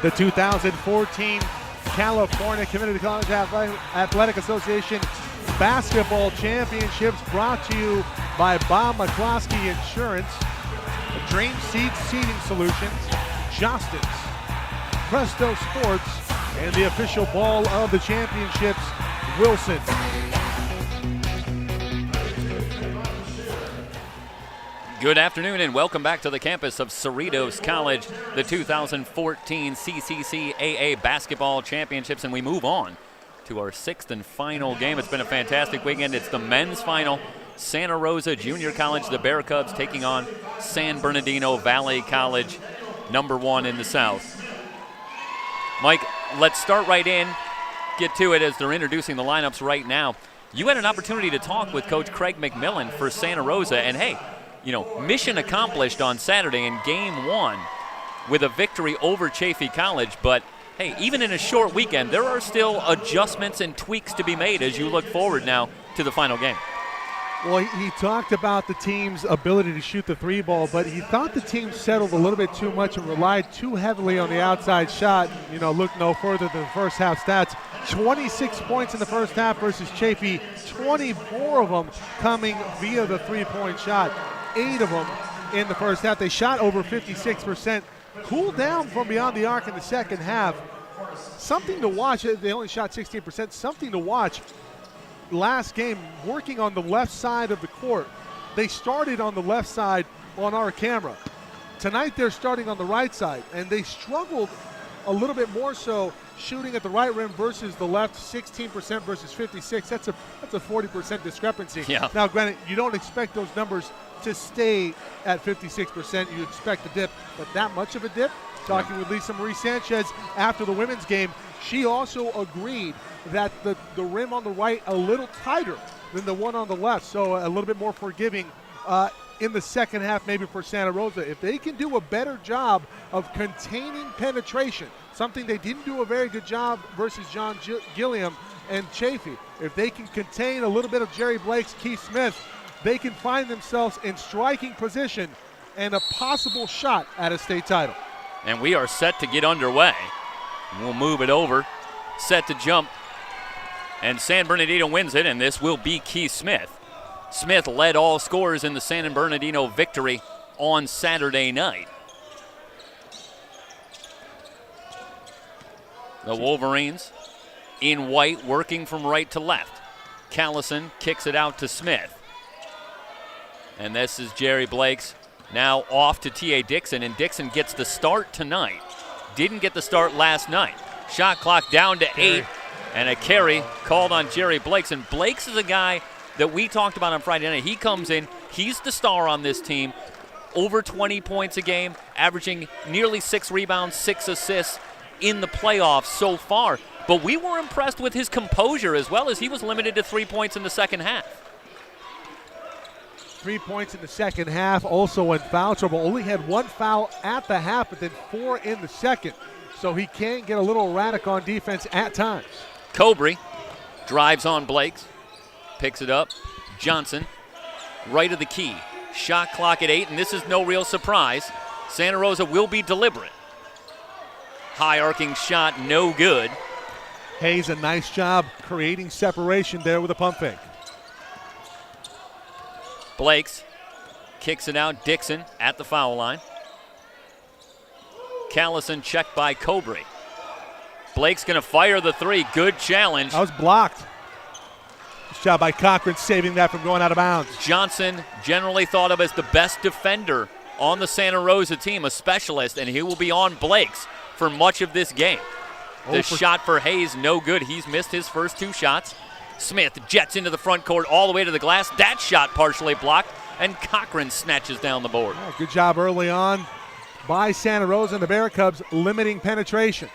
The 2014 California Community College Athletic Association Basketball Championships brought to you by Bob McCloskey Insurance, Dream Seed Seating Solutions, Justin's, Presto Sports, and the official ball of the championships, Wilson. Good afternoon and welcome back to the campus of Cerritos College, the 2014 CCCAA Basketball Championships, and we move on to our sixth and final game. It's been a fantastic weekend. It's the men's final. Santa Rosa Junior College, the Bear Cubs, taking on San Bernardino Valley College, number one in the South. Mike, let's start right in, get to it as they're introducing the lineups right now. You had an opportunity to talk with Coach Craig McMillan for Santa Rosa, and hey, you know, mission accomplished on Saturday in game one with a victory over Chaffey College. But, hey, even in a short weekend, there are still adjustments and tweaks to be made as you look forward now to the final game. Well, he talked about the team's ability to shoot the three ball, but he thought the team settled a little bit too much and relied too heavily on the outside shot. You know, look no further than the first half stats. 26 points in the first half versus Chaffey, 24 of them coming via the three-point shot. 8 of them in the first half. They shot over 56%, cooled down from beyond the arc in the second half. Something to watch. They only shot 16%. Something to watch. Last game, working on the left side of the court. They started on the left side on our camera. Tonight they're starting on the right side, and they struggled a little bit more so shooting at the right rim versus the left, 16% versus 56. That's a 40% discrepancy. Yeah. Now, granted, you don't expect those numbers to stay at 56%. You expect a dip, but that much of a dip? Talking with Lisa Marie Sanchez after the women's game, she also agreed that the rim on the right a little tighter than the one on the left, so a little bit more forgiving in the second half maybe for Santa Rosa. If they can do a better job of containing penetration, something they didn't do a very good job versus John Gilliam and Chaffey, if they can contain a little bit of Jerry Blake's Keith Smith, they can find themselves in striking position and a possible shot at a state title. And we are set to get underway. We'll move it over, set to jump, and San Bernardino wins it, and this will be Keith Smith. Smith led all scorers in the San Bernardino victory on Saturday night. The Wolverines in white, working from right to left. Callison kicks it out to Smith. And this is Jerry Blake's now off to T.A. Dixon, and Dixon gets the start tonight. Didn't get the start last night. Shot clock down to 8, and a carry called on Jerry Blakes. And Blakes is a guy that we talked about on Friday night. He comes in, he's the star on this team, over 20 points a game, averaging nearly 6 rebounds, 6 assists in the playoffs so far. But we were impressed with his composure as well, as he was limited to 3 points in the second half. 3 points in the second half, also in foul trouble. Only had 1 foul at the half, but then 4 in the second. So he can get a little erratic on defense at times. Cobry drives on Blakes, picks it up. Johnson, right of the key. Shot clock at 8, and this is no real surprise. Santa Rosa will be deliberate. High arcing shot, no good. Hayes, a nice job creating separation there with a pump fake. Blakes kicks it out. Dixon at the foul line. Callison checked by Cobry. Blake's going to fire the 3. Good challenge. That was blocked. Nice job by Cochran saving that from going out of bounds. Johnson, generally thought of as the best defender on the Santa Rosa team, a specialist, and he will be on Blake's for much of this game. The shot for Hayes, no good. He's missed his first 2 shots. Smith jets into the front court all the way to the glass. That shot partially blocked, and Cochran snatches down the board. Oh, good job early on by Santa Rosa and the Bear Cubs limiting penetration.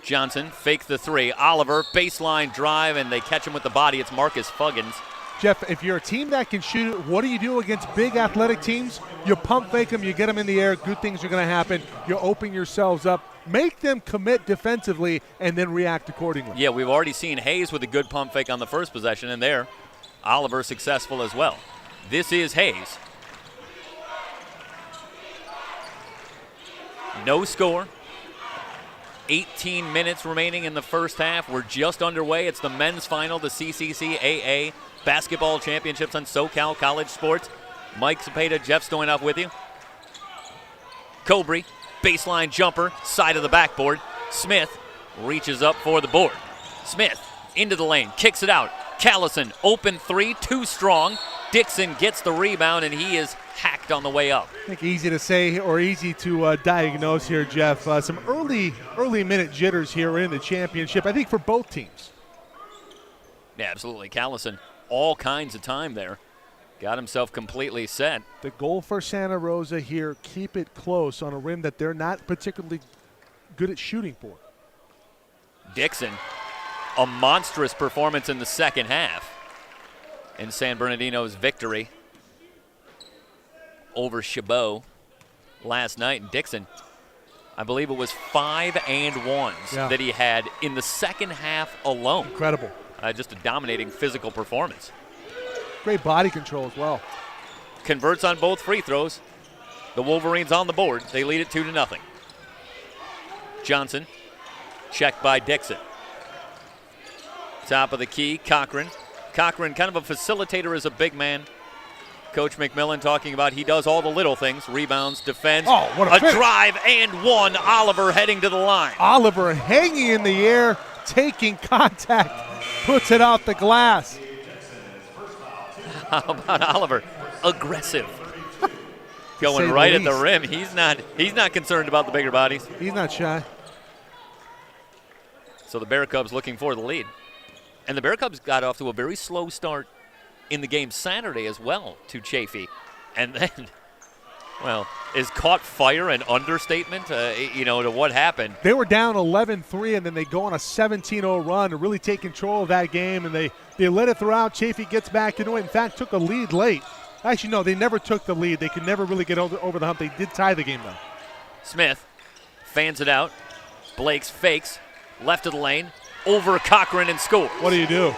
Johnson faked the 3. Oliver, baseline drive, and they catch him with the body. It's Marcus Fuggins. Jeff, if you're a team that can shoot it, what do you do against big athletic teams? You pump fake them, you get them in the air, good things are going to happen. You open yourselves up, make them commit defensively, and then react accordingly. Yeah, we've already seen Hayes with a good pump fake on the first possession, and there, Oliver successful as well. This is Hayes. No score. 18 minutes remaining in the first half. We're just underway. It's the men's final, the CCCAA Basketball Championships on SoCal College Sports. Mike Cepeda, Jeff Stoynoff with you. Cobry, baseline jumper, side of the backboard. Smith reaches up for the board. Smith into the lane, kicks it out. Callison, open three, too strong. Dixon gets the rebound, and he is hacked on the way up. I think easy to say or easy to diagnose here, Jeff. Some early minute jitters here in the championship, I think, for both teams. Yeah, absolutely. Callison, all kinds of time there. Got himself completely set. The goal for Santa Rosa here, keep it close on a rim that they're not particularly good at shooting for. Dixon, a monstrous performance in the second half in San Bernardino's victory over Chabot last night. And Dixon, I believe it was 5 and 1s that he had in the second half alone. Incredible. Just a dominating physical performance. Great body control as well. Converts on both free throws. The Wolverines on the board. They lead it 2-0. Johnson, checked by Dixon. Top of the key, Cochran. Cochran, kind of a facilitator as a big man. Coach McMillan talking about he does all the little things. Rebounds, defends. Oh, what a drive and one. Oliver heading to the line. Oliver hanging in the air, taking contact, puts it off the glass. How about Oliver? Aggressive. Going right at the rim. He's not concerned about the bigger bodies. He's not shy. So the Bear Cubs looking for the lead. And the Bear Cubs got off to a very slow start in the game Saturday as well to Chaffee. And then, well, is caught fire an understatement, to what happened? They were down 11-3, and then they go on a 17-0 run to really take control of that game, and they let it throughout. Chaffee gets back into it. In fact, took a lead late. Actually, no, they never took the lead. They could never really get over the hump. They did tie the game, though. Smith fans it out. Blakes fakes. Left of the lane. Over Cochran and scores. What do?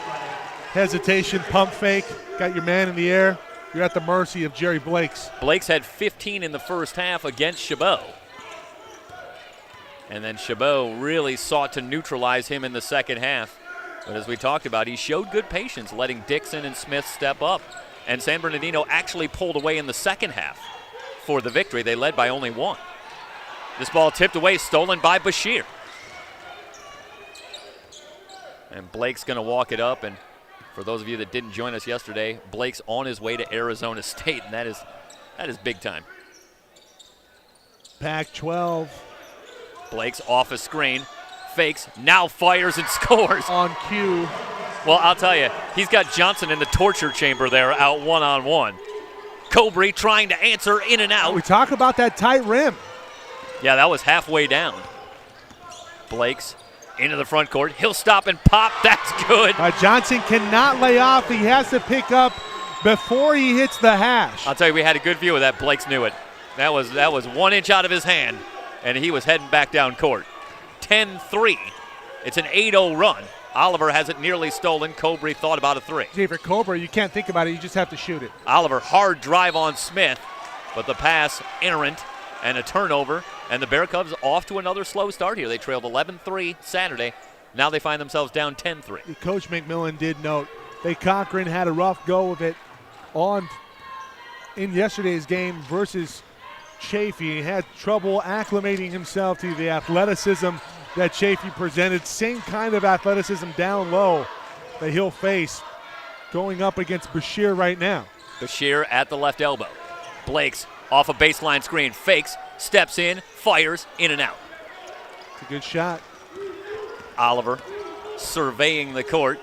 Hesitation, pump fake. Got your man in the air. You're at the mercy of Jerry Blakes. Blakes had 15 in the first half against Chabot. And then Chabot really sought to neutralize him in the second half. But as we talked about, he showed good patience, letting Dixon and Smith step up. And San Bernardino actually pulled away in the second half for the victory. They led by only one. This ball tipped away, stolen by Bashir. And Blake's going to walk it up. And for those of you that didn't join us yesterday, Blake's on his way to Arizona State, and that is big time. Pac-12. Blake's off a screen, fakes, now fires and scores. On cue. Well, I'll tell you, he's got Johnson in the torture chamber there out one-on-one. Cobry trying to answer in and out. We talk about that tight rim. Yeah, that was halfway down. Blake's into the front court. He'll stop and pop. That's good. Johnson cannot lay off. He has to pick up before he hits the hash. I'll tell you, we had a good view of that. Blake's knew it. That was 1 inch out of his hand, and he was heading back down court. 10-3. It's an 8-0 run. Oliver has it nearly stolen. Cobry thought about a three. For Cobra, you can't think about it. You just have to shoot it. Oliver, hard drive on Smith, but the pass errant and a turnover. And the Bear Cubs off to another slow start here. They trailed 11-3 Saturday. Now they find themselves down 10-3. Coach McMillan did note that Cochran had a rough go of it in yesterday's game versus Chaffee. He had trouble acclimating himself to the athleticism that Chaffee presented. Same kind of athleticism down low that he'll face going up against Bashir right now. Bashir at the left elbow. Blake's off a baseline screen, fakes, steps in, fires, in and out. It's a good shot. Oliver surveying the court.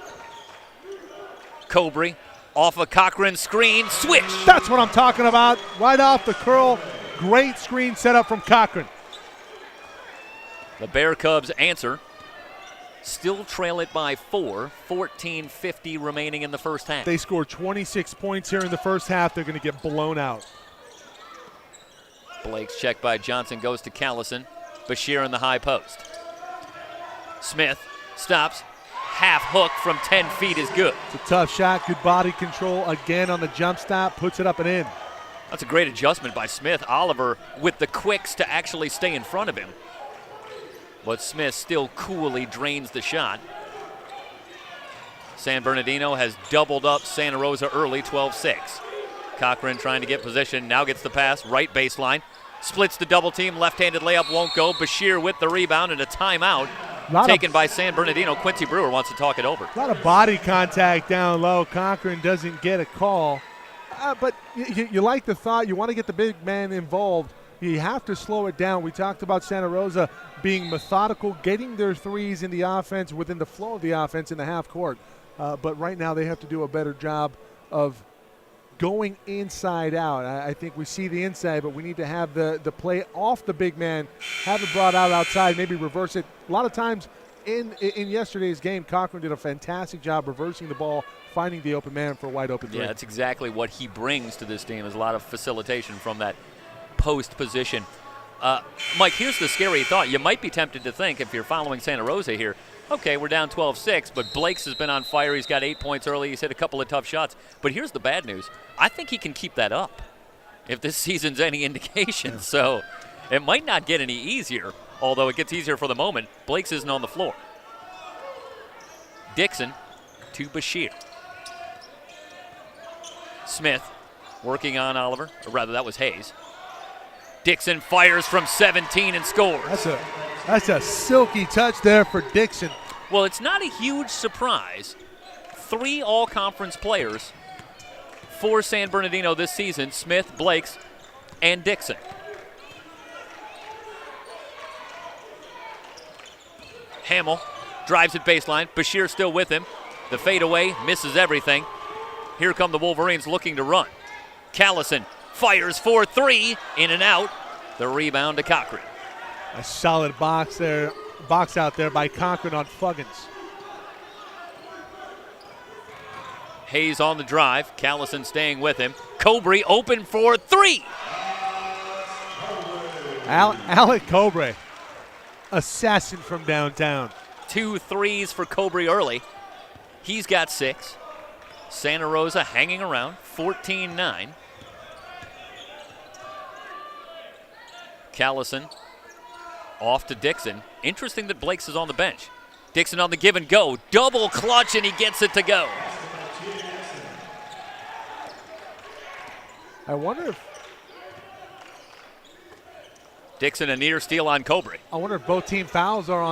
Cobry off a Cochran screen, switch. That's what I'm talking about. Right off the curl. Great screen setup from Cochran. The Bear Cubs answer. Still trail it by 4. 14:50 remaining in the first half. They scored 26 points here in the first half. They're going to get blown out. Blake's checked by Johnson goes to Callison. Bashir in the high post. Smith stops. Half hook from 10 feet is good. It's a tough shot. Good body control again on the jump stop. Puts it up and in. That's a great adjustment by Smith. Oliver with the quicks to actually stay in front of him. but Smith still coolly drains the shot. San Bernardino has doubled up Santa Rosa early, 12-6. Cochran trying to get position, now gets the pass, right baseline. Splits the double team, left-handed layup won't go. Bashir with the rebound and a timeout taken by San Bernardino. Quincy Brewer wants to talk it over. A lot of body contact down low. Cochran doesn't get a call. But you like the thought. You want to get the big man involved. You have to slow it down. We talked about Santa Rosa being methodical, getting their threes in the offense within the flow of the offense in the half court. But right now they have to do a better job of going inside out. I think we see the inside, but we need to have the play off the big man, have it brought out outside, maybe reverse it. A lot of times in yesterday's game, Cochran did a fantastic job reversing the ball, finding the open man for a wide open three. Yeah, that's exactly what he brings to this team, is a lot of facilitation from that post position. Mike, here's the scary thought. You might be tempted to think, if you're following Santa Rosa here, okay, we're down 12-6, but Blakes has been on fire. He's got 8 points early. He's hit a couple of tough shots. But here's the bad news. I think he can keep that up if this season's any indication. Yeah. So it might not get any easier, although it gets easier for the moment. Blakes isn't on the floor. Dixon to Bashir. Smith working on Oliver, or rather that was Hayes. Dixon fires from 17 and scores. That's a silky touch there for Dixon. Well, it's not a huge surprise. 3 all-conference players for San Bernardino this season: Smith, Blakes, and Dixon. Hamill drives at baseline. Bashir still with him. The fadeaway misses everything. Here come the Wolverines looking to run. Callison fires for 3, in and out. The rebound to Cochran. A solid box out there by Cochran on Fuggins. Hayes on the drive. Callison staying with him. Cobre open for 3. Alec Cobre, assassin from downtown. 2 threes for Cobre early. He's got 6. Santa Rosa hanging around, 14-9. Callison off to Dixon. Interesting that Blakes is on the bench. Dixon on the give and go. Double clutch, and he gets it to go. I wonder if Dixon a near steal on Cobre. I wonder if both team fouls are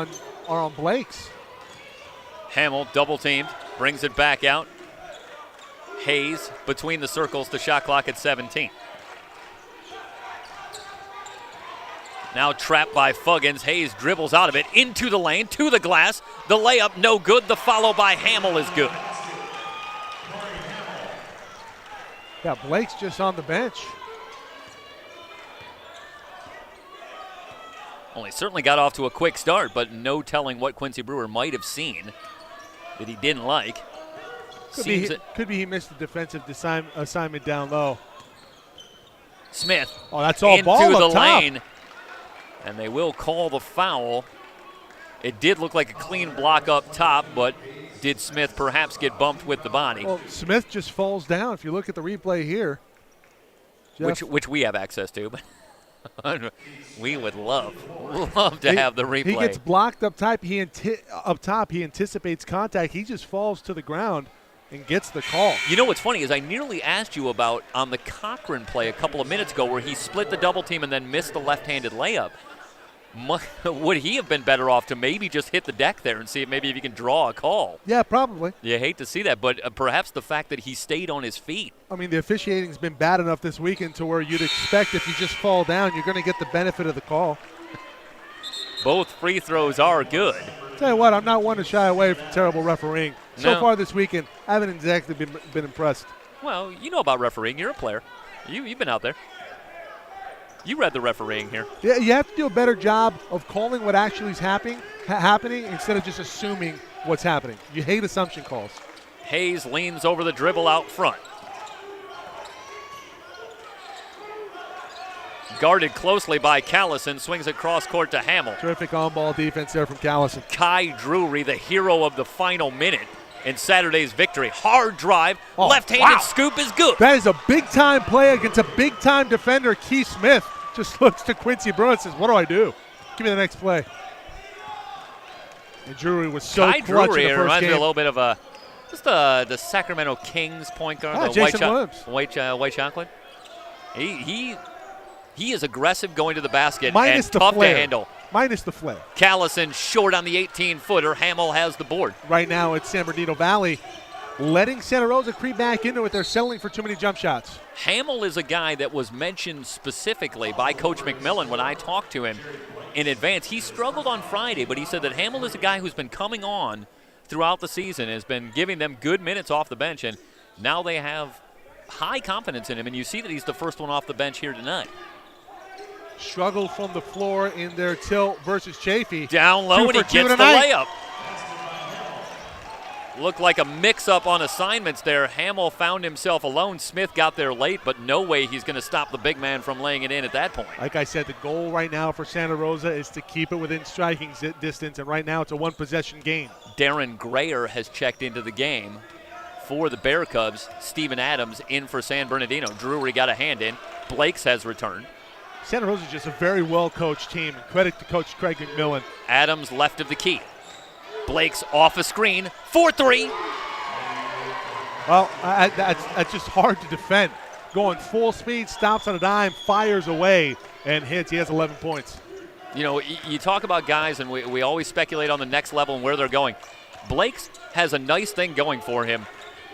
on Blakes. Hamill double teamed, brings it back out. Hayes between the circles, the shot clock at 17. Now trapped by Fuggins. Hayes dribbles out of it into the lane, to the glass. The layup no good. The follow by Hamill is good. Yeah, Blake's just on the bench. Well, he certainly got off to a quick start, but no telling what Quincy Brewer might have seen that he didn't like. Could be he missed the defensive assignment down low. Smith. Oh, that's all ball into the up top. lane. And they will call the foul. It did look like a clean block up top, but did Smith perhaps get bumped with the body? Well, Smith just falls down. If you look at the replay here. Which we have access to, but we would love to have the replay. He gets blocked up top. He anticipates contact. He just falls to the ground and gets the call. You know what's funny is I nearly asked you about on the Cochran play a couple of minutes ago where he split the double team and then missed the left-handed layup. Would he have been better off to maybe just hit the deck there and see if maybe if you can draw a call? Yeah, probably. You hate to see that, but perhaps the fact that he stayed on his feet. I mean, the officiating's been bad enough this weekend to where you'd expect if you just fall down, you're going to get the benefit of the call. Both free throws are good. Tell you what, I'm not one to shy away from terrible refereeing. So No. far this weekend, I haven't exactly been impressed. Well, you know about refereeing. You're a player. You've been out there. You read the refereeing here. Yeah, you have to do a better job of calling what actually is happening instead of just assuming what's happening. You hate assumption calls. Hayes leans over the dribble out front. Guarded closely by Callison, swings it cross court to Hamill. Terrific on-ball defense there from Callison. Kai Drury, the hero of the final minute in Saturday's victory. Hard drive, left-handed scoop is good. That is a big-time play against a big-time defender. Keith Smith just looks to Quincy Brewer and says, what do I do? Give me the next play. And Drury was so Kai clutch Drury in the first reminds game. me a little bit of the Sacramento Kings point guard, the Jason Williams. white chocolate. He is aggressive going to the basket Minus and the tough flair. to handle. Minus the flair. Callison short on the 18-footer. Hamill has the board. Right now it's San Bernardino Valley letting Santa Rosa creep back into it. They're settling for too many jump shots. Hamill is a guy that was mentioned specifically by Coach McMillan when I talked to him in advance. He struggled on Friday, but he said that Hamill is a guy who's been coming on throughout the season, has been giving them good minutes off the bench, and now they have high confidence in him, and you see that he's the first one off the bench here tonight. Struggle from the floor in their tilt versus Chafee. Down low, 2 and he for 2 gets the tonight. layup. Looked like a mix-up on assignments there. Hamill found himself alone. Smith got there late, but no way he's going to stop the big man from laying it in at that point. Like I said, the goal right now for Santa Rosa is to keep it within striking distance, and right now it's a one-possession game. Darren Grayer has checked into the game for the Bear Cubs. Steven Adams in for San Bernardino. Drury got a hand in. Blakes has returned. Santa Rosa is just a very well-coached team, and credit to Coach Craig McMillan. Adams left of the key. Blake's off a screen. 4-3. Well, that's just hard to defend. Going full speed, stops on a dime, fires away, and hits. He has 11 points. You know, you talk about guys, and we always speculate on the next level and where they're going. Blake's has a nice thing going for him,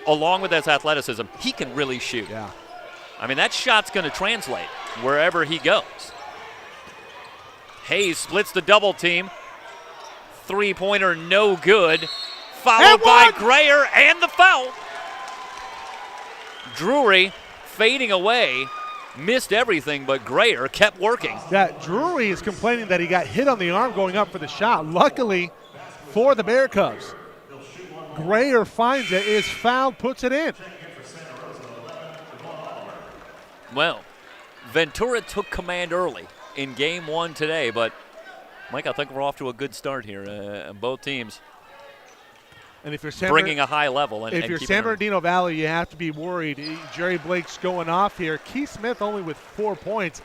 along with his athleticism. He can really shoot. Yeah. I mean, that shot's going to translate wherever he goes. Hayes splits the double team. Three-pointer no good. Followed by Grayer and the foul. Drury fading away. Missed everything, but Grayer kept working. Yeah, Drury is complaining that he got hit on the arm going up for the shot. Luckily for the Bear Cubs, Grayer finds it, is fouled, puts it in. Well, Ventura took command early in game one today, but Mike, I think we're off to a good start here. Both teams And if you're bringing a high level. And if you're keeping San Bernardino Valley, you have to be worried. Jerry Blake's going off here. Keith Smith only with 4 points.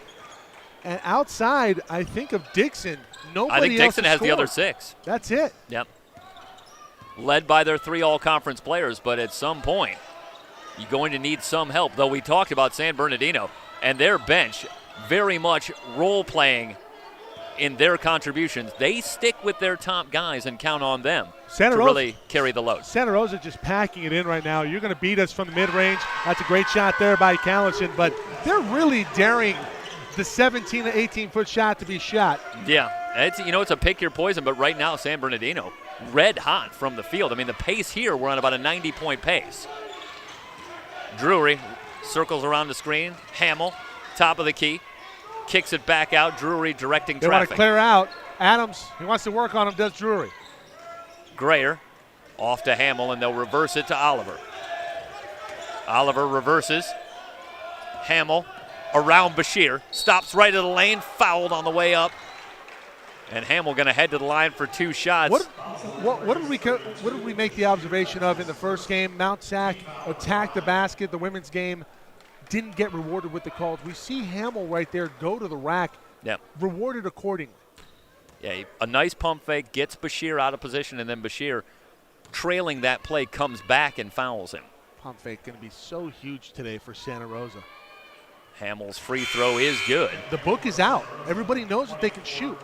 And outside, I think of Dixon. Nobody I think Dixon else has the other 6. That's it. Yep. Led by their 3 all-conference players, but at some point, you're going to need some help. Though we talked about San Bernardino and their bench very much role-playing in their contributions. They stick with their top guys and count on them to really carry the load. Santa Rosa just packing it in right now. You're going to beat us from the mid-range. That's a great shot there by Callison, but they're really daring the 17 to 18-foot shot to be shot. Yeah, it's a pick your poison, but right now San Bernardino red hot from the field. I mean, the pace here, we're on about a 90-point pace. Drury circles around the screen. Hamill, top of the key. Kicks it back out. Drury directing They traffic. want to clear out. Adams, he wants to work on him, does Drury. Grayer off to Hamill, and they'll reverse it to Oliver. Oliver reverses. Hamill around Bashir. Stops right at the lane. Fouled on the way up. And Hamill going to head to the line for 2 shots. What did we make the observation of in the first game? Mount Sac attacked the basket. The women's game didn't get rewarded with the calls. We see Hamill right there go to the rack, rewarded accordingly. Yeah, a nice pump fake, gets Bashir out of position, and then Bashir, trailing that play, comes back and fouls him. Pump fake going to be so huge today for Santa Rosa. Hamill's free throw is good. The book is out. Everybody knows that they can shoot.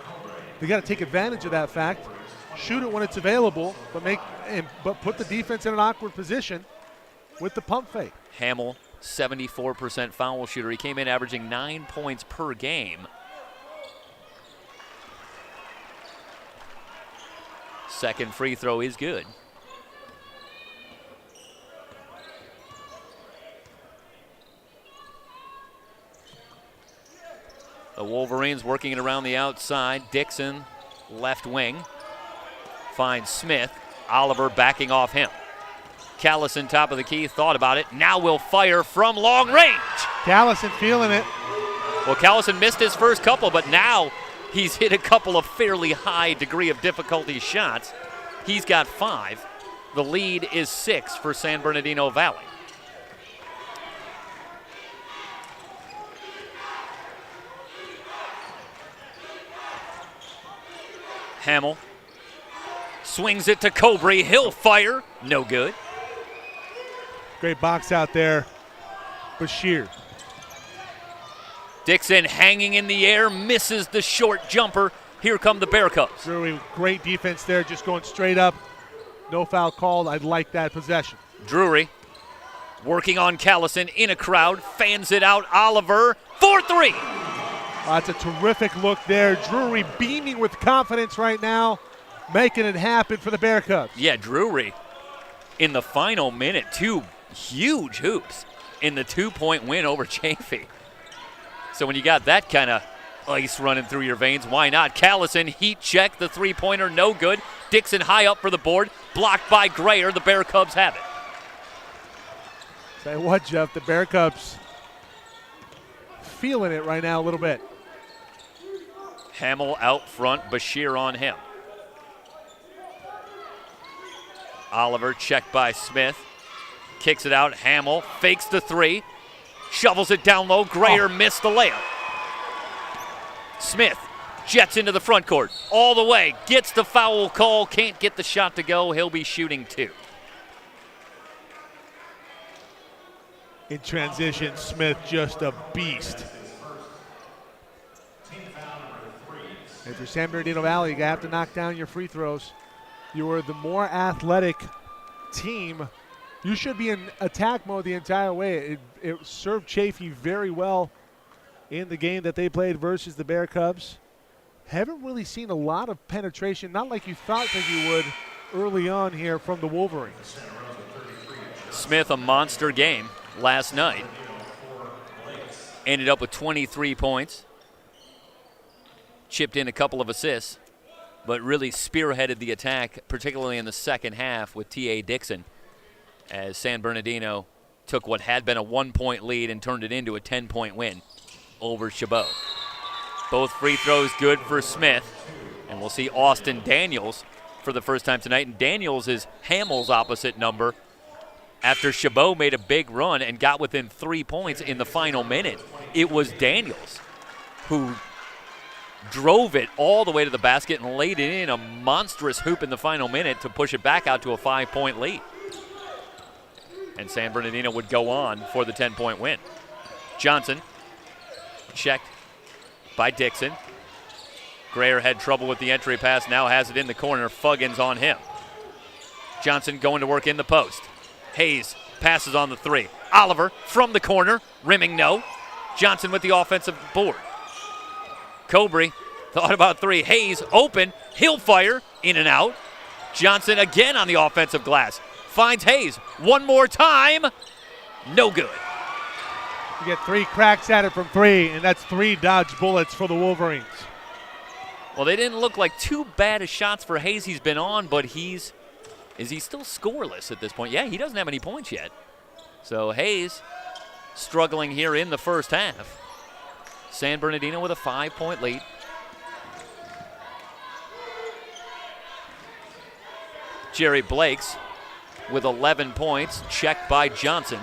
They got to take advantage of that fact. Shoot it when it's available, but put the defense in an awkward position with the pump fake. Hamill, 74% foul shooter. He came in averaging 9 points per game. Second free throw is good. The Wolverines working it around the outside. Dixon, left wing, finds Smith. Oliver backing off him. Callison, top of the key, thought about it. Now will fire from long range. Callison feeling it. Well, Callison missed his first couple, but now he's hit a couple of fairly high degree of difficulty shots. He's got 5. The lead is 6 for San Bernardino Valley. Hamill Swings it to Cobry. He'll fire. No good. Great box out there. Bashir. Dixon hanging in the air, misses the short jumper. Here come the Bear Cubs. Drury, great defense there, just going straight up. No foul called. I like that possession. Drury working on Callison in a crowd, fans it out. Oliver, 4-3. That's a terrific look there. Drury beaming with confidence right now, making it happen for the Bear Cubs. Yeah, Drury in the final minute, 2 huge hoops in the 2-point win over Chaffee. So when you got that kind of ice running through your veins, why not? Callison, heat check, the three-pointer, no good. Dixon high up for the board, blocked by Grayer. The Bear Cubs have it. Say what, Jeff, the Bear Cubs feeling it right now a little bit. Hamill out front, Bashir on him. Oliver checked by Smith. Kicks it out, Hamill fakes the three. Shovels it down low. Grayer missed the layup. Smith jets into the front court. All the way. Gets the foul call. Can't get the shot to go. He'll be shooting 2. In transition, Smith just a beast. If you're San Bernardino Valley, you have to knock down your free throws. You are the more athletic team. You should be in attack mode the entire way. It served Chaffee very well in the game that they played versus the Bear Cubs. Haven't really seen a lot of penetration, not like you thought that you would early on here from the Wolverines. Smith, a monster game last night. Ended up with 23 points. Chipped in a couple of assists, but really spearheaded the attack, particularly in the second half with T.A. Dixon, as San Bernardino took what had been a 1-point lead and turned it into a 10-point win over Chabot. Both free throws good for Smith, and we'll see Austin Daniels for the first time tonight. And Daniels is Hamill's opposite number after Chabot made a big run and got within 3 points in the final minute. It was Daniels who drove it all the way to the basket and laid it in a monstrous hoop in the final minute to push it back out to a 5-point lead. And San Bernardino would go on for the 10-point win. Johnson checked by Dixon. Grayer had trouble with the entry pass, now has it in the corner. Fuggins on him. Johnson going to work in the post. Hayes passes on the three. Oliver from the corner, rimming no. Johnson with the offensive board. Cobry thought about three. Hayes open, he'll fire, in and out. Johnson again on the offensive glass. Finds Hayes one more time. No good. You get 3 cracks at it from 3, and that's 3 dodged bullets for the Wolverines. Well, they didn't look like too bad as shots for Hayes he's been on, but is he still scoreless at this point? Yeah, he doesn't have any points yet. So Hayes struggling here in the first half. San Bernardino with a 5-point lead. Jerry Blakes with 11 points, checked by Johnson.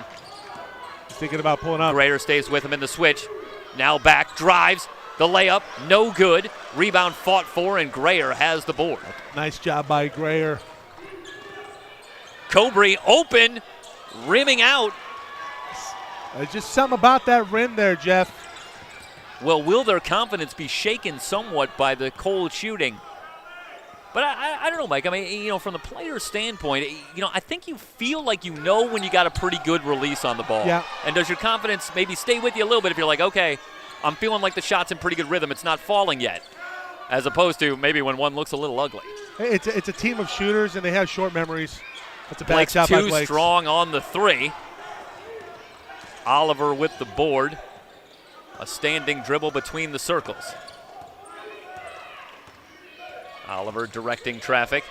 He's thinking about pulling up. Grayer stays with him in the switch. Now back, drives, the layup, no good. Rebound fought for, and Grayer has the board. Nice job by Grayer. Cobry open, rimming out. There's just something about that rim there, Jeff. Well, will their confidence be shaken somewhat by the cold shooting? But I don't know, Mike. I mean, from the player's standpoint, I think you feel like you know when you got a pretty good release on the ball. Yeah. And does your confidence maybe stay with you a little bit if you're like, okay, I'm feeling like the shot's in pretty good rhythm. It's not falling yet. As opposed to maybe when one looks a little ugly. It's a team of shooters, and they have short memories. That's a bad Blake's shot by too Blake. strong on the three. Oliver with the board. A standing dribble between the circles. Oliver directing traffic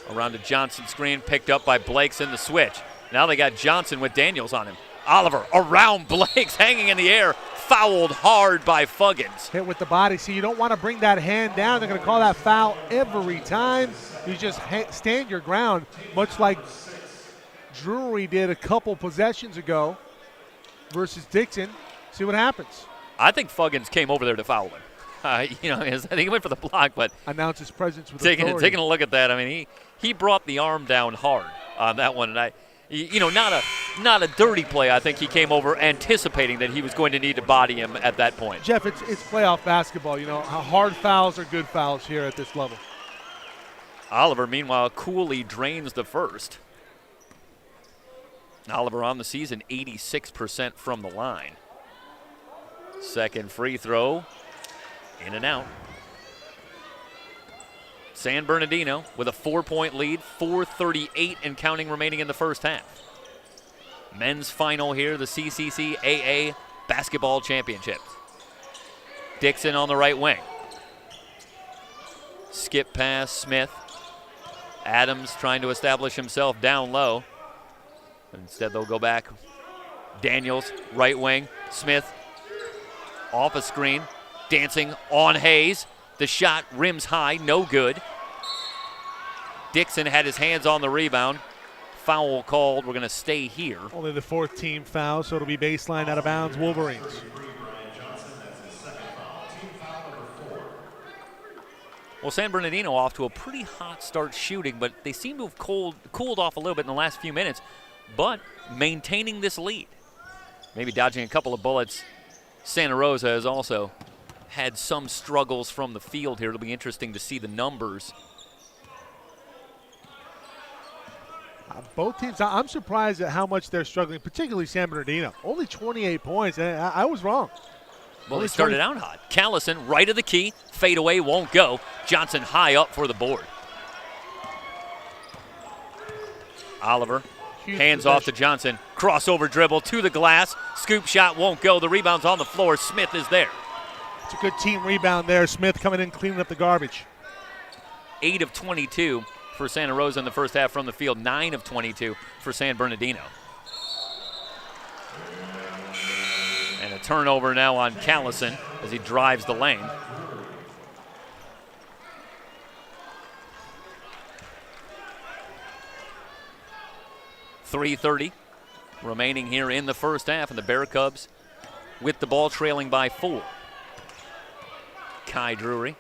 around a Johnson screen, picked up by Blakes in the switch. Now they got Johnson with Daniels on him. Oliver around Blakes, hanging in the air, fouled hard by Fuggins. Hit with the body. See, you don't want to bring that hand down. They're going to call that foul every time. You just stand your ground, much like Drury did a couple possessions ago versus Dixon. See what happens. I think Fuggins came over there to foul him. I think he went for the block, but Announce his presence with taking authority. a look at that, I mean, he brought the arm down hard on that one, and not a dirty play. I think he came over anticipating that he was going to need to body him at that point. Jeff, it's playoff basketball. Hard fouls are good fouls here at this level. Oliver, meanwhile, coolly drains the first. Oliver on the season, 86% from the line. Second free throw, in and out. San Bernardino with a 4-point lead, 4:38 and counting remaining in the first half. Men's final here, the CCCAA Basketball Championships. Dixon on the right wing. Skip pass, Smith. Adams trying to establish himself down low. Instead, they'll go back. Daniels, right wing. Smith off a screen, dancing on Hayes. The shot rims high, no good. Dixon had his hands on the rebound. Foul called. We're going to stay here. Only the fourth team foul, so it'll be baseline out of bounds, Wolverines. Well, San Bernardino off to a pretty hot start shooting, but they seem to have cooled off a little bit in the last few minutes, but maintaining this lead. Maybe dodging a couple of bullets. Santa Rosa has also had some struggles from the field here. It'll be interesting to see the numbers. Both teams, I'm surprised at how much they're struggling, particularly San Bernardino. Only 28 points. I was wrong. Well, they started out hot. Callison, right of the key. Fadeaway won't go. Johnson high up for the board. Oliver, hands off to Johnson. Crossover dribble to the glass. Scoop shot won't go. The rebound's on the floor. Smith is there. It's a good team rebound there. Smith coming in, cleaning up the garbage. 8 of 22 for Santa Rosa in the first half from the field. 9 of 22 for San Bernardino. And a turnover now on Callison as he drives the lane. .330 remaining here in the first half, and the Bear Cubs with the ball trailing by 4. Kai Drury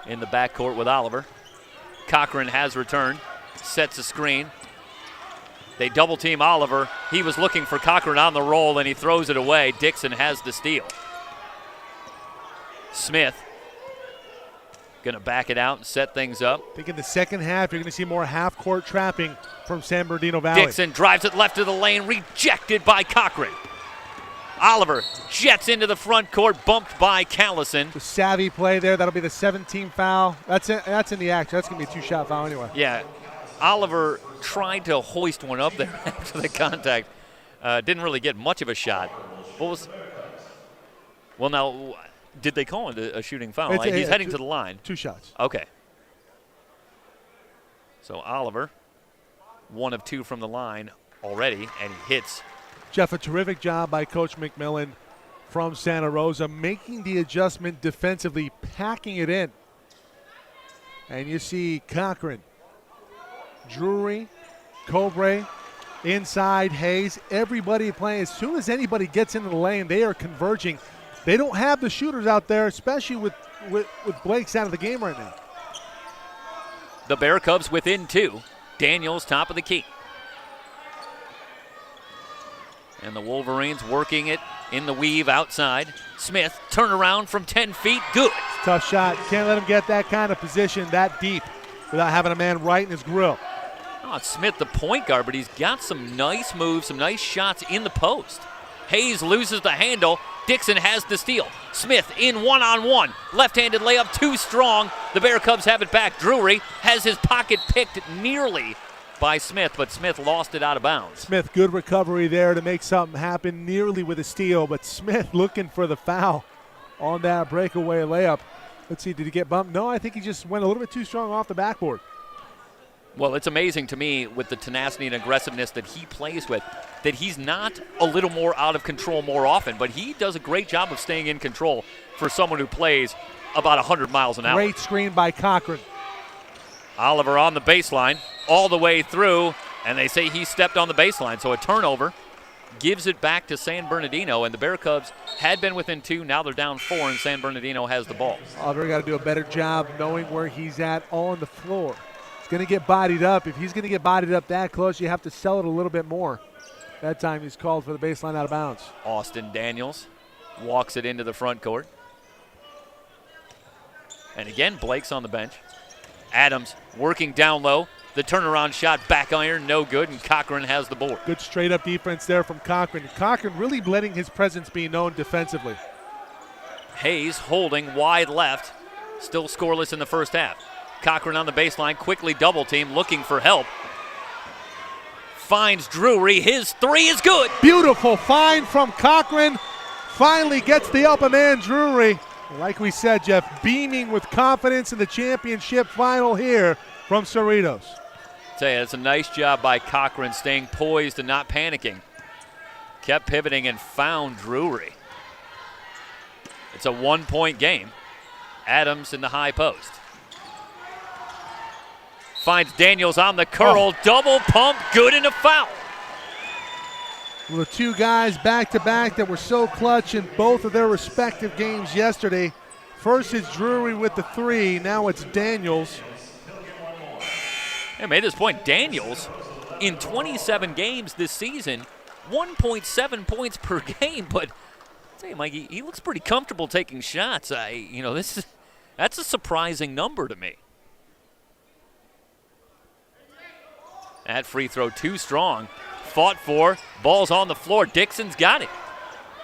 in the backcourt with Oliver. Cochran has returned, sets a screen. They double team Oliver. He was looking for Cochran on the roll and he throws it away. Dixon has the steal. Smith gonna back it out and set things up. I think in the second half, you're going to see more half-court trapping from San Bernardino Valley. Dixon drives it left of the lane, rejected by Cochran. Oliver jets into the front court, bumped by Callison. The savvy play there. That'll be the 17th foul. That's in the action. That's going to be a two-shot foul anyway. Yeah, Oliver tried to hoist one up there after the contact. Didn't really get much of a shot. Well, now, did they call it a shooting foul? He's heading to the line. 2 shots. Okay. So Oliver, 1 of 2 from the line already, and he hits. Jeff, a terrific job by Coach McMillan from Santa Rosa, making the adjustment defensively, packing it in. And you see Cochran, Drury, Cobre, inside Hayes, everybody playing. As soon as anybody gets into the lane, they are converging. They don't have the shooters out there, especially with Blake's out of the game right now. The Bear Cubs within 2. Daniels top of the key. And the Wolverines working it in the weave outside. Smith, turn around from 10 feet, good. Tough shot. Can't let him get that kind of position that deep without having a man right in his grill. Oh, it's Smith, the point guard, but he's got some nice moves, some nice shots in the post. Hayes loses the handle. Dixon has the steal. Smith in one-on-one. Left-handed layup, too strong. The Bear Cubs have it back. Drury has his pocket picked nearly by Smith, but Smith lost it out of bounds. Smith, good recovery there to make something happen, nearly with a steal, but Smith looking for the foul on that breakaway layup. Let's see, did he get bumped? No, I think he just went a little bit too strong off the backboard. Well, it's amazing to me with the tenacity and aggressiveness that he plays with, that he's not a little more out of control more often, but he does a great job of staying in control for someone who plays about 100 miles an hour. Great screen by Cochran. Oliver on the baseline, all the way through, and they say he stepped on the baseline, so a turnover gives it back to San Bernardino, and the Bear Cubs had been within 2. Now they're down 4, and San Bernardino has the ball. Oliver got to do a better job knowing where he's at on the floor. He's going to get bodied up. If he's going to get bodied up that close, you have to sell it a little bit more. That time he's called for the baseline out of bounds. Austin Daniels walks it into the front court. And again, Blake's on the bench. Adams working down low. The turnaround shot, back iron, no good, and Cochran has the board. Good straight-up defense there from Cochran. Cochran really letting his presence be known defensively. Hayes holding wide left. Still scoreless in the first half. Cochran on the baseline, quickly double team, looking for help. Finds Drury. His 3 is good. Beautiful find from Cochran. Finally gets the upper man, Drury. Like we said, Jeff, beaming with confidence in the championship final here from Cerritos. Tell you, it's a nice job by Cochran, staying poised and not panicking. Kept pivoting and found Drury. It's a 1-point game. Adams in the high post. Finds Daniels on the curl, double pump, good, and a foul. Well, the two guys back-to-back that were so clutch in both of their respective games yesterday. First is Drury with the 3, now it's Daniels. I made this point, Daniels, in 27 games this season, 1.7 points per game, but I'll tell you, Mike, he looks pretty comfortable taking shots. That's a surprising number to me. That free throw too strong. Fought for, ball's on the floor. Dixon's got it.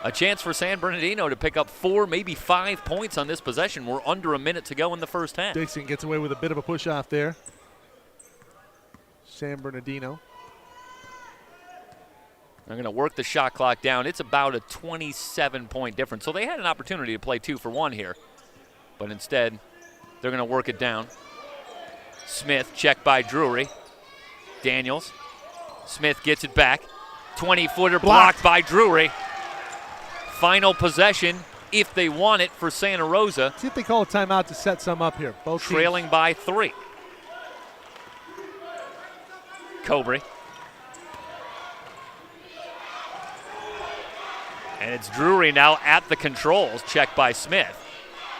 A chance for San Bernardino to pick up 4, maybe 5 points on this possession. We're under a minute to go in the first half. Dixon gets away with a bit of a push-off there. San Bernardino. They're going to work the shot clock down. It's about a 27-point difference. So they had an opportunity to play 2 for 1 here. But instead, they're going to work it down. Smith checked by Drury. Daniels. Smith gets it back. 20-footer blocked by Drury. Final possession, if they want it, for Santa Rosa. See if they call a timeout to set some up here. Both trailing teams. by 3. Cobry. And it's Drury now at the controls, checked by Smith.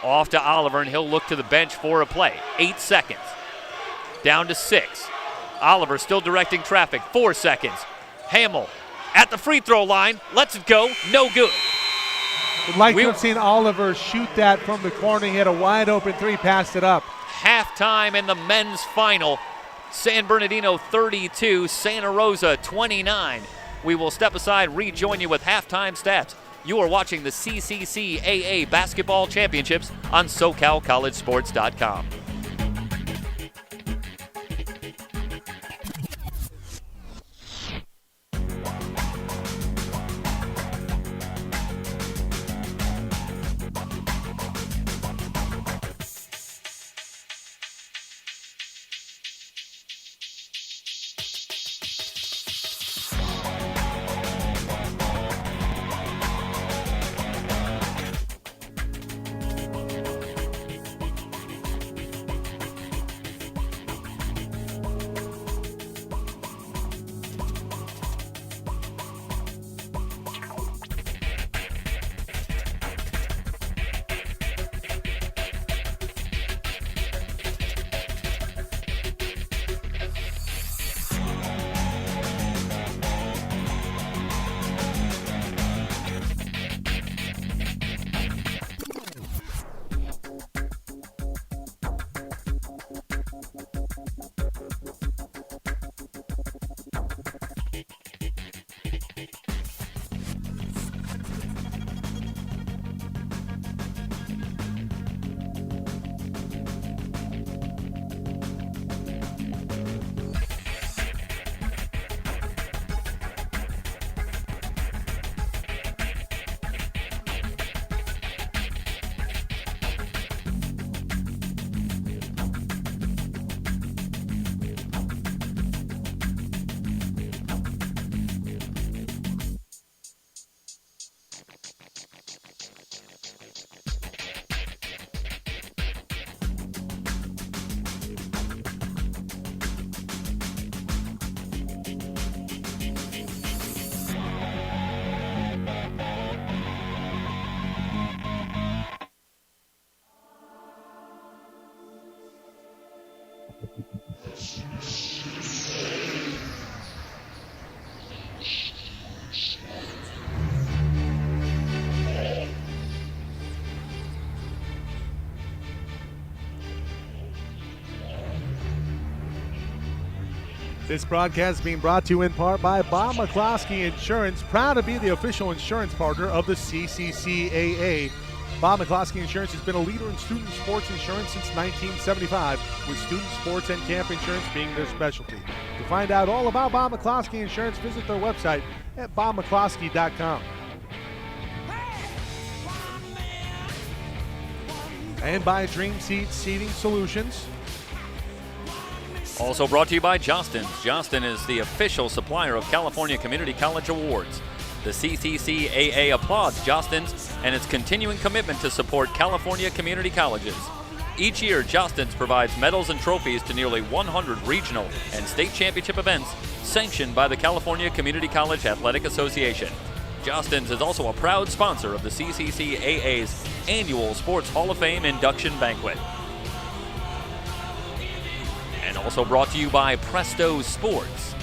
Off to Oliver, and he'll look to the bench for a play. 8 seconds. Down to 6. Oliver still directing traffic. 4 seconds. Hamill at the free throw line. Lets it go. No good. Would like to have seen Oliver shoot that from the corner. He had a wide open 3, passed it up. Halftime in the men's final. San Bernardino 32, Santa Rosa 29. We will step aside, rejoin you with halftime stats. You are watching the CCCAA Basketball Championships on SoCalCollegeSports.com. This broadcast is being brought to you in part by Bob McCloskey Insurance, proud to be the official insurance partner of the CCCAA. Bob McCloskey Insurance has been a leader in student sports insurance since 1975, with student sports and camp insurance being their specialty. To find out all about Bob McCloskey Insurance, visit their website at bobmccloskey.com. And by Dream Seat Seating Solutions. Also brought to you by Jostens. Jostens is the official supplier of California Community College Awards. The CCCAA applauds Jostens and its continuing commitment to support California community colleges. Each year, Jostens provides medals and trophies to nearly 100 regional and state championship events sanctioned by the California Community College Athletic Association. Jostens is also a proud sponsor of the CCCAA's annual Sports Hall of Fame induction banquet. And also brought to you by Presto Sports.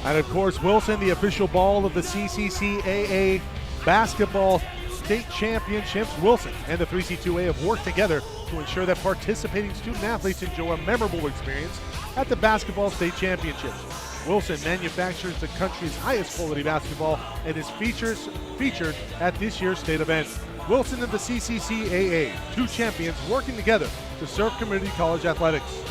And of course, Wilson, the official ball of the CCCAA basketball state championships. Wilson and the 3C2A have worked together to ensure that participating student athletes enjoy a memorable experience at the basketball state championships. Wilson manufactures the country's highest quality basketball and is featured at this year's state event. Wilson and the CCCAA, two champions working together to serve community college athletics.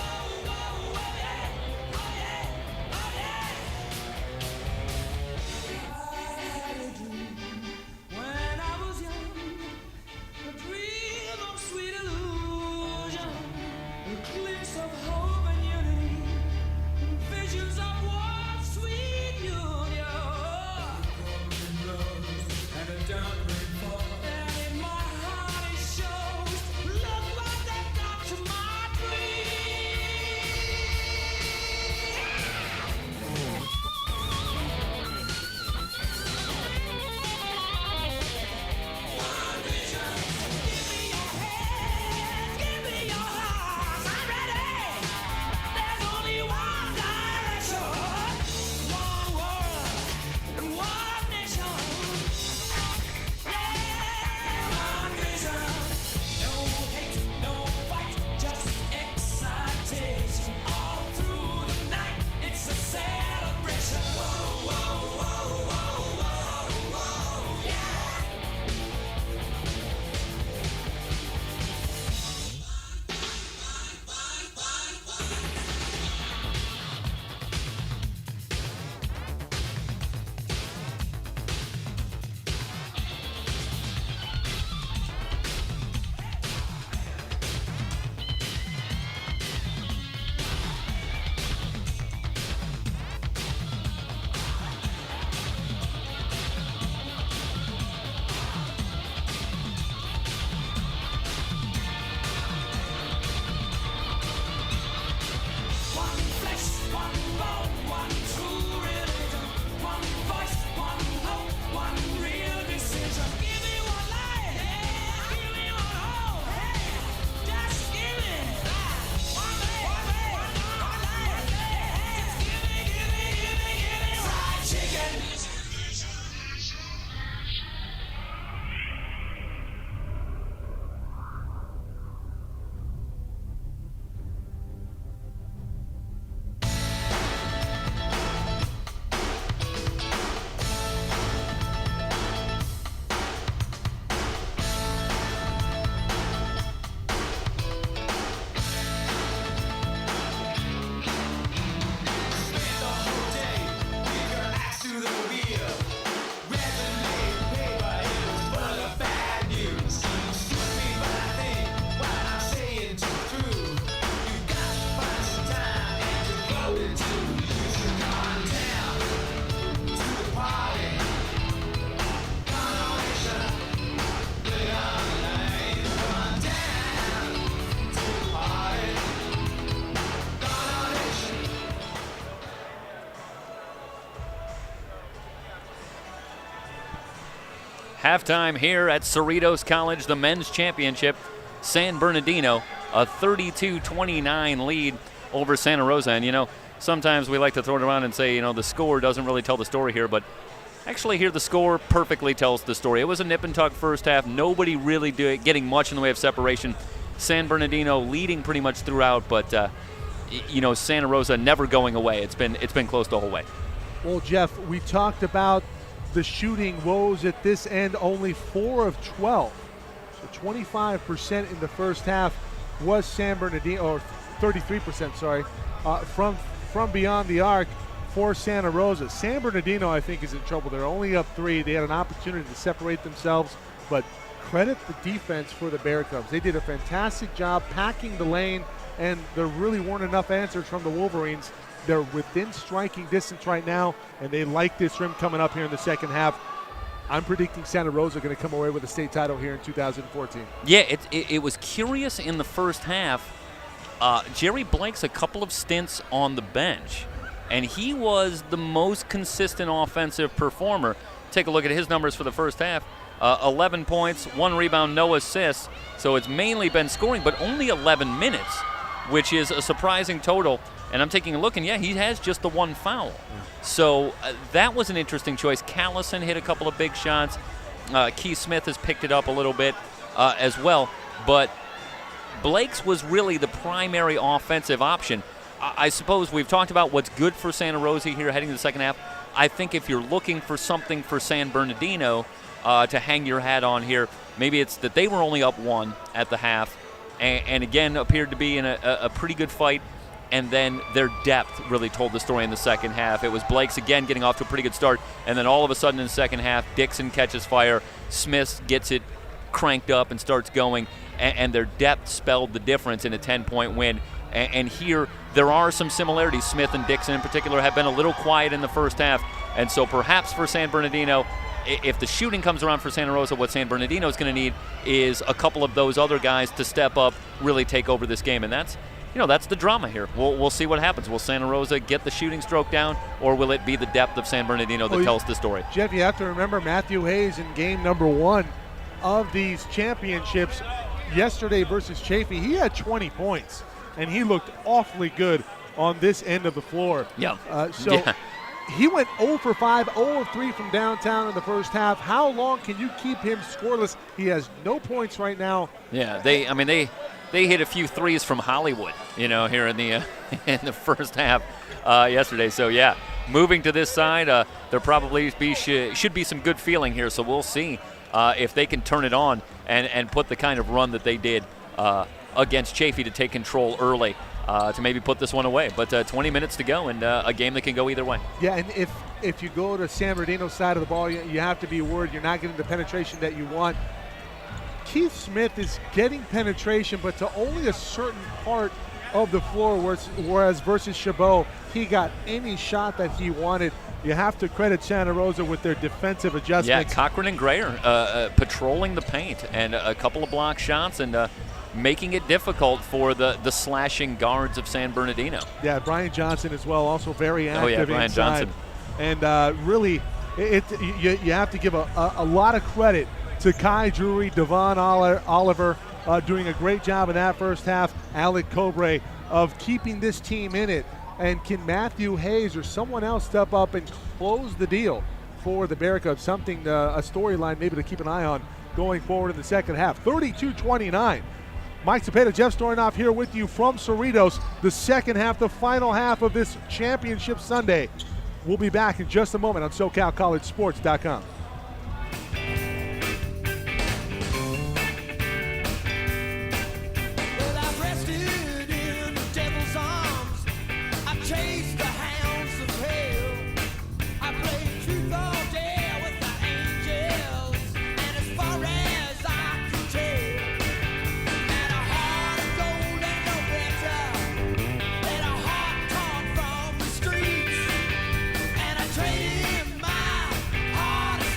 Halftime here at Cerritos College, the men's championship. San Bernardino, a 32-29 lead over Santa Rosa. And, sometimes we like to throw it around and say, the score doesn't really tell the story here, but actually here the score perfectly tells the story. It was a nip and tuck first half. Nobody really getting much in the way of separation. San Bernardino leading pretty much throughout, but Santa Rosa never going away. It's been close the whole way. Well, Jeff, we talked about the shooting woes at this end, only 4 of 12. So 25% in the first half was San Bernardino, or 33%, sorry, from beyond the arc for Santa Rosa. San Bernardino, I think, is in trouble. They're only up 3. They had an opportunity to separate themselves, but credit the defense for the Bear Cubs. They did a fantastic job packing the lane, and there really weren't enough answers from the Wolverines. They're within striking distance right now, and they like this rim coming up here in the second half. I'm predicting Santa Rosa going to come away with a state title here in 2014. Yeah, it was curious in the first half. Jerry Blake's a couple of stints on the bench, and he was the most consistent offensive performer. Take a look at his numbers for the first half. 11 points, 1 rebound, no assists. So it's mainly been scoring, but only 11 minutes, which is a surprising total. And I'm taking a look, and yeah, he has just the 1 foul. So that was an interesting choice. Callison hit a couple of big shots. Keith Smith has picked it up a little bit as well. But Blake's was really the primary offensive option. I suppose we've talked about what's good for Santa Rosa here heading to the second half. I think if you're looking for something for San Bernardino to hang your hat on here, maybe it's that they were only up 1 at the half and again appeared to be in a pretty good fight. And then their depth really told the story in the second half. It was Blake's again getting off to a pretty good start, and then all of a sudden in the second half, Dixon catches fire, Smith gets it cranked up and starts going, and their depth spelled the difference in a 10-point win. And here, there are some similarities. Smith and Dixon in particular have been a little quiet in the first half, and so perhaps for San Bernardino, if the shooting comes around for Santa Rosa, what San Bernardino is going to need is a couple of those other guys to step up, really take over this game, and that's the drama here. We'll see what happens. Will Santa Rosa get the shooting stroke down, or will it be the depth of San Bernardino that tells the story? Jeff, you have to remember Matthew Hayes in game number 1 of these championships yesterday versus Chaffee. He had 20 points, and he looked awfully good on this end of the floor. Yeah. He went 0 for 5, 0 of 3 from downtown in the first half. How long can you keep him scoreless? He has no points right now. Yeah, they hit a few threes from Hollywood, here in the first half yesterday. So yeah, moving to this side, there probably should be some good feeling here. So we'll see if they can turn it on and put the kind of run that they did against Chaffee to take control early to maybe put this one away. But 20 minutes to go, and a game that can go either way. Yeah, and if you go to San Bernardino's side of the ball, you have to be worried you're not getting the penetration that you want. Keith Smith is getting penetration, but to only a certain part of the floor, whereas versus Chabot, he got any shot that he wanted. You have to credit Santa Rosa with their defensive adjustments. Yeah, Cochran and Grayer patrolling the paint and a couple of block shots and making it difficult for the slashing guards of San Bernardino. Yeah, Brian Johnson as well, also very active inside. Brian Johnson. And really, you have to give a lot of credit to Kai Drury, Devon Oliver doing a great job in that first half. Alec Cobre of keeping this team in it. And can Matthew Hayes or someone else step up and close the deal for the Bear Cubs? Something, a storyline maybe to keep an eye on going forward in the second half. 32-29. Mike Cepeda, Jeff Storinoff here with you from Cerritos. The second half, the final half of this championship Sunday. We'll be back in just a moment on SoCalCollegeSports.com. Traded my heart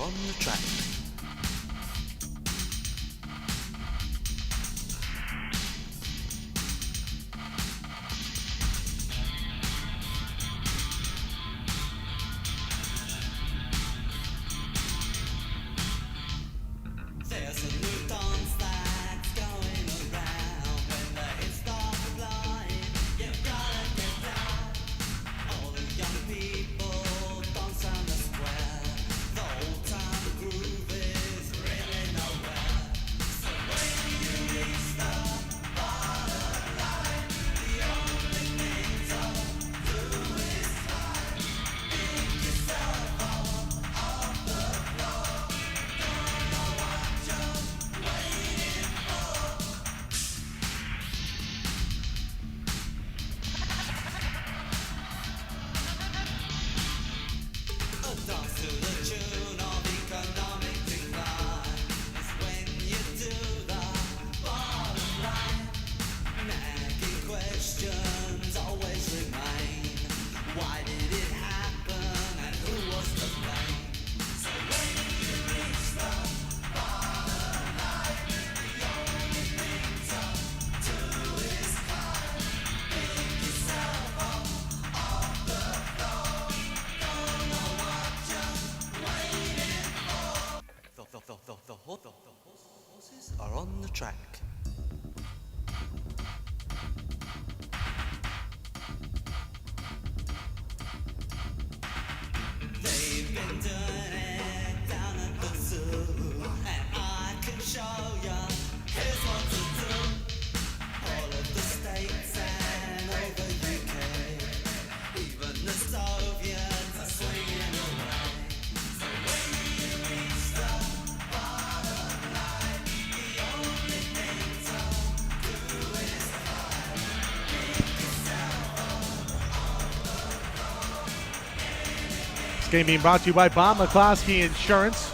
on the track. There's a new dance that's going around. When the hits start flying, you've gotta get down. All the young people dance on the square. The old time groove is really nowhere. So when you reach the bottom line, the only thing to do is climb. Pick yourself up off the floor. Don't know what you're waiting for. A dance to the tune of economic decline is when you do the bottom line. Nagging questions always remain. Why did it happen and who was to blame? So when you reach the bottom line, the only thing to do is climb. Pick yourself up off the floor. Don't know what you're waiting for. The horses are on the track. They've been doing it down at the zoo, and I can show ya. Here's what to do. All of the states and over UK, even the Soviets are swinging away. So when you reach the bottom line, the only thing to do is climb. Pick yourself This game being brought to you by Bob McCloskey Insurance,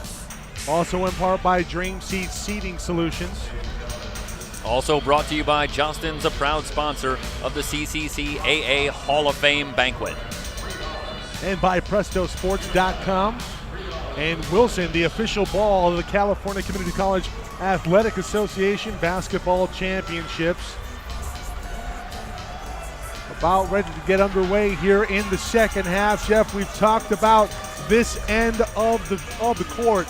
also in part by Dream Seat Seating Solutions. Also brought to you by Justin's, a proud sponsor of the CCCAA Hall of Fame banquet. And by PrestoSports.com. And Wilson, the official ball of the California Community College Athletic Association Basketball Championships. About ready to get underway here in the second half. Jeff, we've talked about this end of the court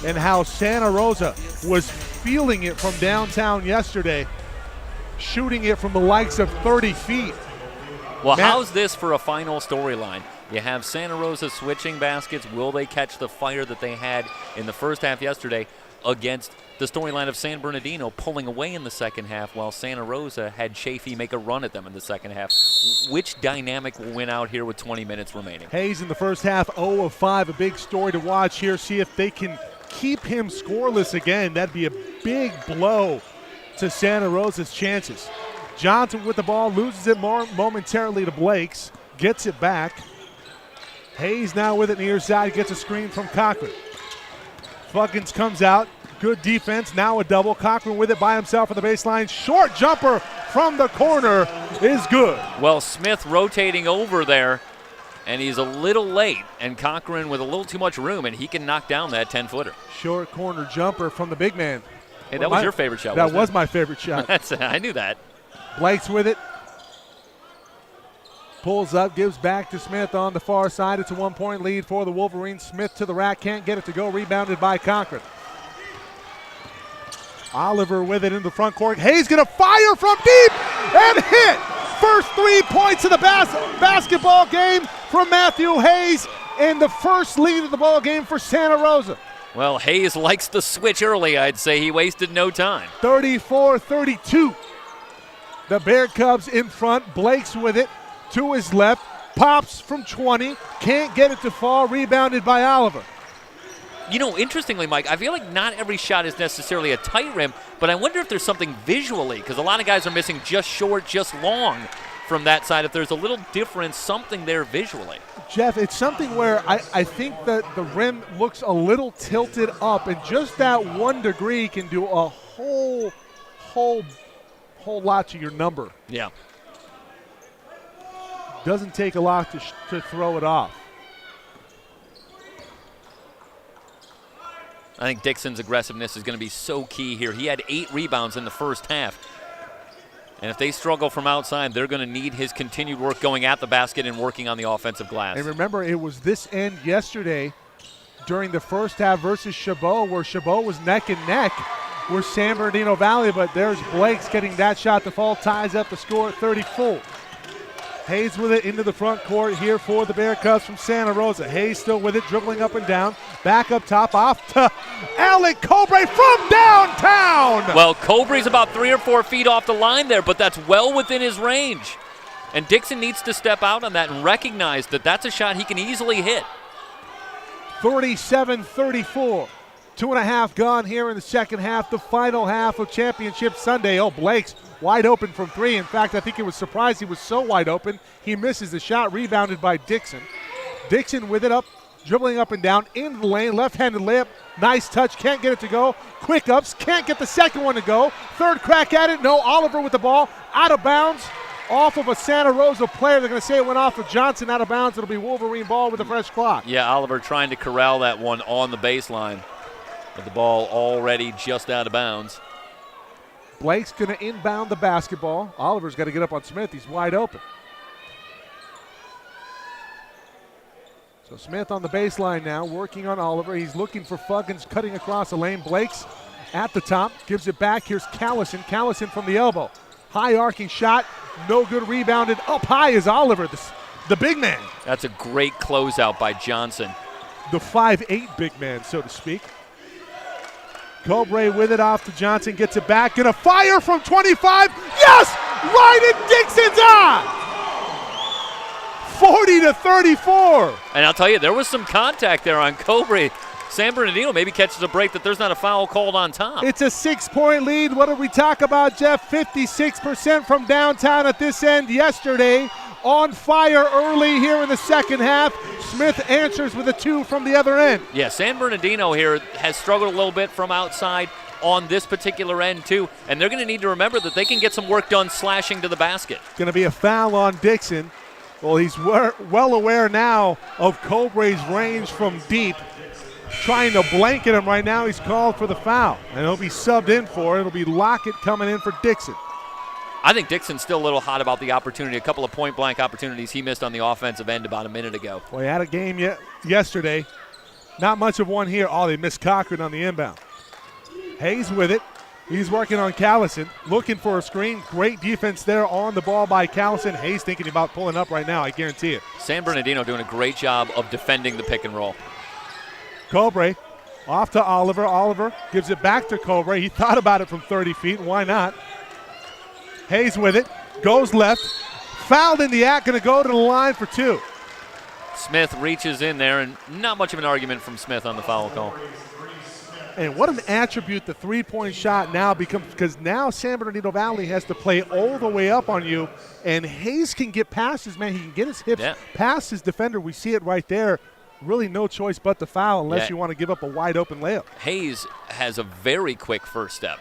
and how Santa Rosa was feeling it from downtown yesterday, shooting it from the likes of 30 feet. Well, Matt- how's this for a final storyline? You have Santa Rosa switching baskets. Will they catch the fire that they had in the first half yesterday against the storyline of San Bernardino pulling away in the second half while Santa Rosa had Chafee make a run at them in the second half? Which dynamic will win out here with 20 minutes remaining? Hayes in the first half, 0 of 5. A big story to watch here. See if they can keep him scoreless again. That'd be a big blow to Santa Rosa's chances. Johnson with the ball, loses it momentarily to Blakes, gets it back. Hayes now with it near side, gets a screen from Cochran. Fuggins comes out, good defense, now a double. Cochran with it by himself at the baseline. Short jumper from the corner is good. Well, Smith rotating over there, and he's a little late, and Cochran with a little too much room, and he can knock down that 10-footer. Short corner jumper from the big man. Hey, that was your favorite shot, That wasn't was it? my favorite shot. I knew that. Blakes with it. Pulls up, gives back to Smith on the far side. It's a 1-point lead for the Wolverines. Smith to the rack, can't get it to go. Rebounded by Cochran. Oliver with it in the front court. Hayes gonna fire from deep and hit. First 3 points of the basketball game from Matthew Hayes, and the first lead of the ball game for Santa Rosa. Well, Hayes likes the switch early, I'd say. He wasted no time. 34-32. The Bear Cubs in front. Blakes with it to his left. Pops from 20. Can't get it to fall. Rebounded by Oliver. You know, interestingly, Mike, I feel like not every shot is necessarily a tight rim, but I wonder if there's something visually, because a lot of guys are missing just short, just long from that side. If there's a little difference, something there visually. Jeff, it's something where I think that the rim looks a little tilted up, and just that 1 degree can do a whole lot to your number. Yeah. Doesn't take a lot to throw it off. I think Dixon's aggressiveness is going to be so key here. He had 8 rebounds in the first half. And if they struggle from outside, they're going to need his continued work going at the basket and working on the offensive glass. And remember, it was this end yesterday during the first half versus Chabot, where Chabot was neck and neck with San Bernardino Valley, but there's Blakes getting that shot to fall, ties up the score at 34. Hayes with it into the front court here for the Bearcats from Santa Rosa. Hayes still with it, dribbling up and down. Back up top, off to Alec Cobre from downtown. Well, Cobre's about 3 or 4 feet off the line there, but that's well within his range. And Dixon needs to step out on that and recognize that that's a shot he can easily hit. 37-34. 2.5 gone here in the second half, the final half of Championship Sunday. Oh, Blake's wide open from 3. In fact, I think it was surprised he was so wide open. He misses the shot, rebounded by Dixon. Dixon with it up, dribbling up and down into the lane, left-handed layup. Nice touch, can't get it to go. Quick ups, can't get the second one to go. Third crack at it, no. Oliver with the ball, out of bounds, off of a Santa Rosa player. They're going to say it went off of Johnson, out of bounds. It'll be Wolverine ball with a fresh clock. Yeah, Oliver trying to corral that one on the baseline. But the ball already just out of bounds. Blake's going to inbound the basketball. Oliver's got to get up on Smith. He's wide open. So Smith on the baseline now, working on Oliver. He's looking for Fuggins, cutting across the lane. Blake's at the top, gives it back. Here's Callison. Callison from the elbow. High arcing shot, no good, rebounded. Up high is Oliver, the big man. That's a great closeout by Johnson. The 5'8" big man, so to speak. Cobre with it off to Johnson, gets it back, and a fire from 25. Yes! Right in Dixon's eye! 40-34. And I'll tell you, there was some contact there on Cobre. San Bernardino maybe catches a break that there's not a foul called on top. It's a 6-point lead. What did we talk about, Jeff? 56% from downtown at this end yesterday. On fire early here in the second half. Smith answers with a 2 from the other end. Yeah, San Bernardino here has struggled a little bit from outside on this particular end too, and they're going to need to remember that they can get some work done slashing to the basket. Going to be a foul on Dixon. Well, he's well aware now of Cobre's range from deep. Trying to blanket him right now. He's called for the foul, and he'll be subbed in for it. It'll be Lockett coming in for Dixon. I think Dixon's still a little hot about the opportunity, a couple of point-blank opportunities he missed on the offensive end about a minute ago. Well, he had a game yesterday. Not much of one here. Oh, they missed Cochran on the inbound. Hayes with it. He's working on Callison, looking for a screen. Great defense there on the ball by Callison. Hayes thinking about pulling up right now, I guarantee it. San Bernardino doing a great job of defending the pick and roll. Cobre off to Oliver. Oliver gives it back to Cobre. He thought about it from 30 feet. Why not? Hayes with it, goes left, fouled in the act, going to go to the line for 2. Smith reaches in there, and not much of an argument from Smith on the foul call. And what an attribute the three-point shot now becomes, because now San Bernardino Valley has to play all the way up on you, and Hayes can get past his man. He can get his hips past his defender. We see it right there. Really no choice but to foul unless you want to give up a wide-open layup. Hayes has a very quick first step.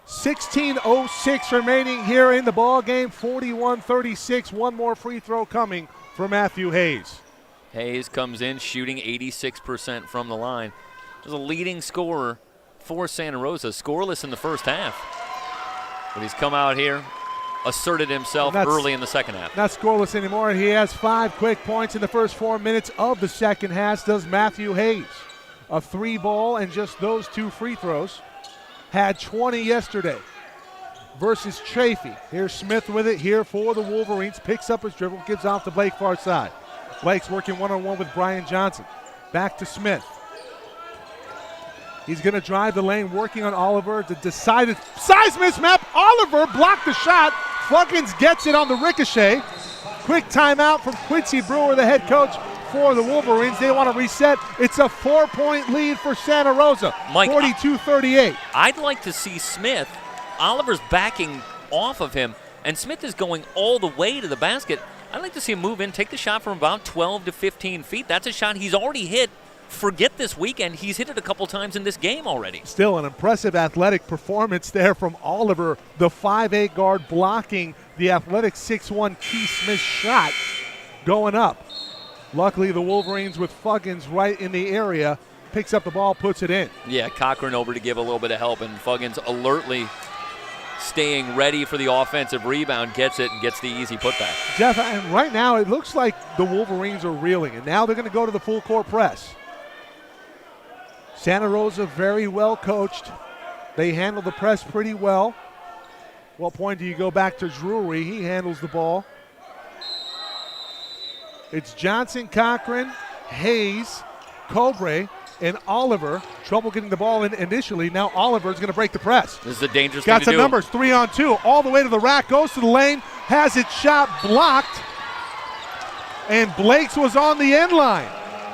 16:06 remaining here in the ball game. 41-36. One more free throw coming for Matthew Hayes. Hayes comes in shooting 86% from the line. There's a leading scorer for Santa Rosa, scoreless in the first half. But he's come out here, asserted himself early in the second half. Not scoreless anymore. He has 5 quick points in the first 4 minutes of the second half, does Matthew Hayes. A 3-ball and just those 2 free throws. Had 20 yesterday versus Chafee. Here's Smith with it here for the Wolverines. Picks up his dribble, gives off to Blake far side. Blake's working one-on-one with Brian Johnson. Back to Smith. He's going to drive the lane, working on Oliver. The decided size mismatch. Oliver blocked the shot. Fuggins gets it on the ricochet. Quick timeout from Quincy Brewer, the head coach for the Wolverines. They want to reset. It's a 4-point lead for Santa Rosa, 42-38. I'd like to see Smith. Oliver's backing off of him, and Smith is going all the way to the basket. I'd like to see him move in, take the shot from about 12 to 15 feet. That's a shot he's already hit. Forget this weekend. He's hit it a couple times in this game already. Still an impressive athletic performance there from Oliver, the 5'8" guard, blocking the athletic 6'1" Keith Smith shot going up. Luckily, the Wolverines with Fuggins right in the area picks up the ball, puts it in. Yeah, Cochran over to give a little bit of help, and Fuggins alertly staying ready for the offensive rebound, gets it and gets the easy putback. Jeff, and right now it looks like the Wolverines are reeling, and now they're going to go to the full court press. Santa Rosa very well coached. They handle the press pretty well. What point do you go back to Drury? He handles the ball. It's Johnson, Cochran, Hayes, Cobre, and Oliver. Trouble getting the ball in initially. Now Oliver's going to break the press. This is a dangerous Got thing to some do. numbers, 3-on-2, all the way to the rack, goes to the lane, has it shot blocked, and Blakes was on the end line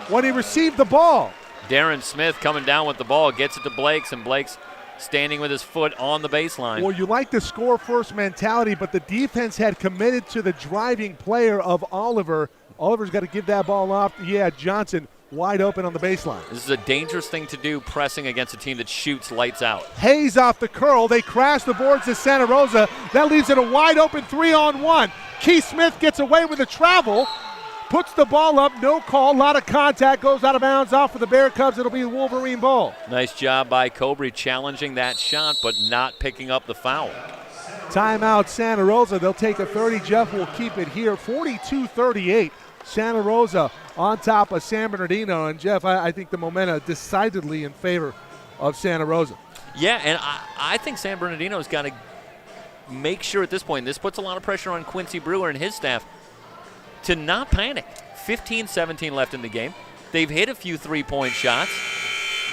when he received the ball. Darren Smith coming down with the ball, gets it to Blakes, and Blakes standing with his foot on the baseline. Well, you like the score-first mentality, but the defense had committed to the driving player of Oliver. Oliver's got to give that ball off. Yeah, Johnson wide open on the baseline. This is a dangerous thing to do, pressing against a team that shoots lights out. Hayes off the curl. They crash the boards to Santa Rosa. That leaves it a wide open 3-on-1. Keith Smith gets away with the travel, puts the ball up, no call, a lot of contact, goes out of bounds off for the Bear Cubs. It'll be a Wolverine ball. Nice job by Cobre challenging that shot, but not picking up the foul. Timeout Santa Rosa. They'll take a 30. Jeff will keep it here. 42-38. Santa Rosa on top of San Bernardino. And Jeff, I think the momentum decidedly in favor of Santa Rosa. Yeah, and I think San Bernardino's got to make sure at this point, this puts a lot of pressure on Quincy Brewer and his staff to not panic. 15-17 left in the game. They've hit a few three-point shots,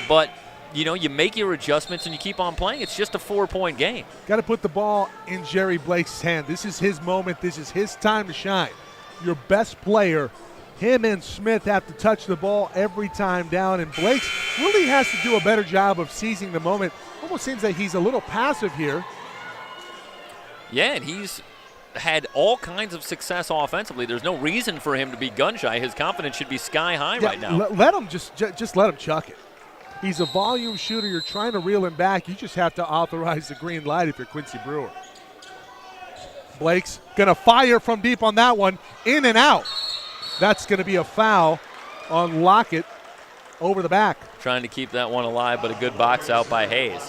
but you make your adjustments and you keep on playing. It's just a 4-point game. Got to put the ball in Jerry Blake's hand. This is his moment. This is his time to shine. Your best player, him and Smith have to touch the ball every time down, and Blake really has to do a better job of seizing the moment. Almost seems like he's a little passive here. Yeah, and he's had all kinds of success offensively. There's no reason for him to be gun-shy. His confidence should be sky high right now. Let him just let him chuck it. He's a volume shooter. You're trying to reel him back. You just have to authorize the green light if you're Quincy Brewer. Blake's going to fire from deep on that one. In and out. That's going to be a foul on Lockett over the back. Trying to keep that one alive, but a good box out by Hayes.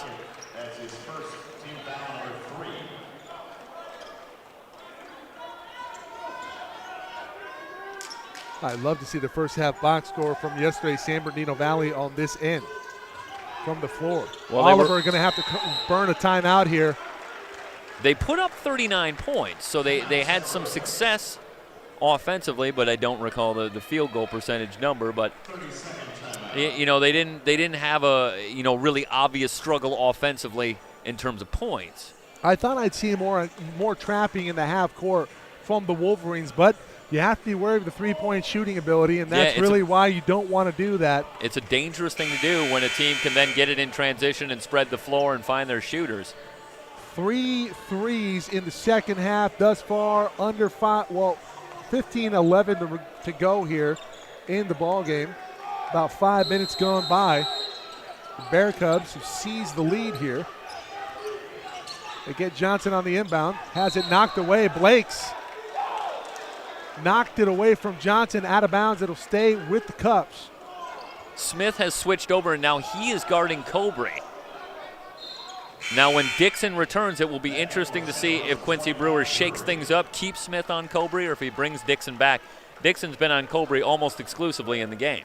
I'd love to see the first half box score from yesterday, San Bernardino Valley on this end from the floor. Well, Oliver going to have to burn a timeout here. They put up 39 points, so they had some success offensively, but I don't recall the field goal percentage number. But they didn't have a really obvious struggle offensively in terms of points. I thought I'd see more trapping in the half court from the Wolverines, but you have to be wary of the three-point shooting ability, and that's really why you don't want to do that. It's a dangerous thing to do when a team can then get it in transition and spread the floor and find their shooters. 3 threes in the second half thus far, under 15-11 to go here in the ball game. About 5 minutes gone by. The Bear Cubs have seized the lead here. They get Johnson on the inbound, has it knocked away. Blakes knocked it away from Johnson, out of bounds. It'll stay with the Cubs. Smith has switched over, and now he is guarding Cobre. Now when Dixon returns, it will be interesting to see if Quincy Brewer shakes things up, keeps Smith on Cobre, or if he brings Dixon back. Dixon's been on Cobre almost exclusively in the game.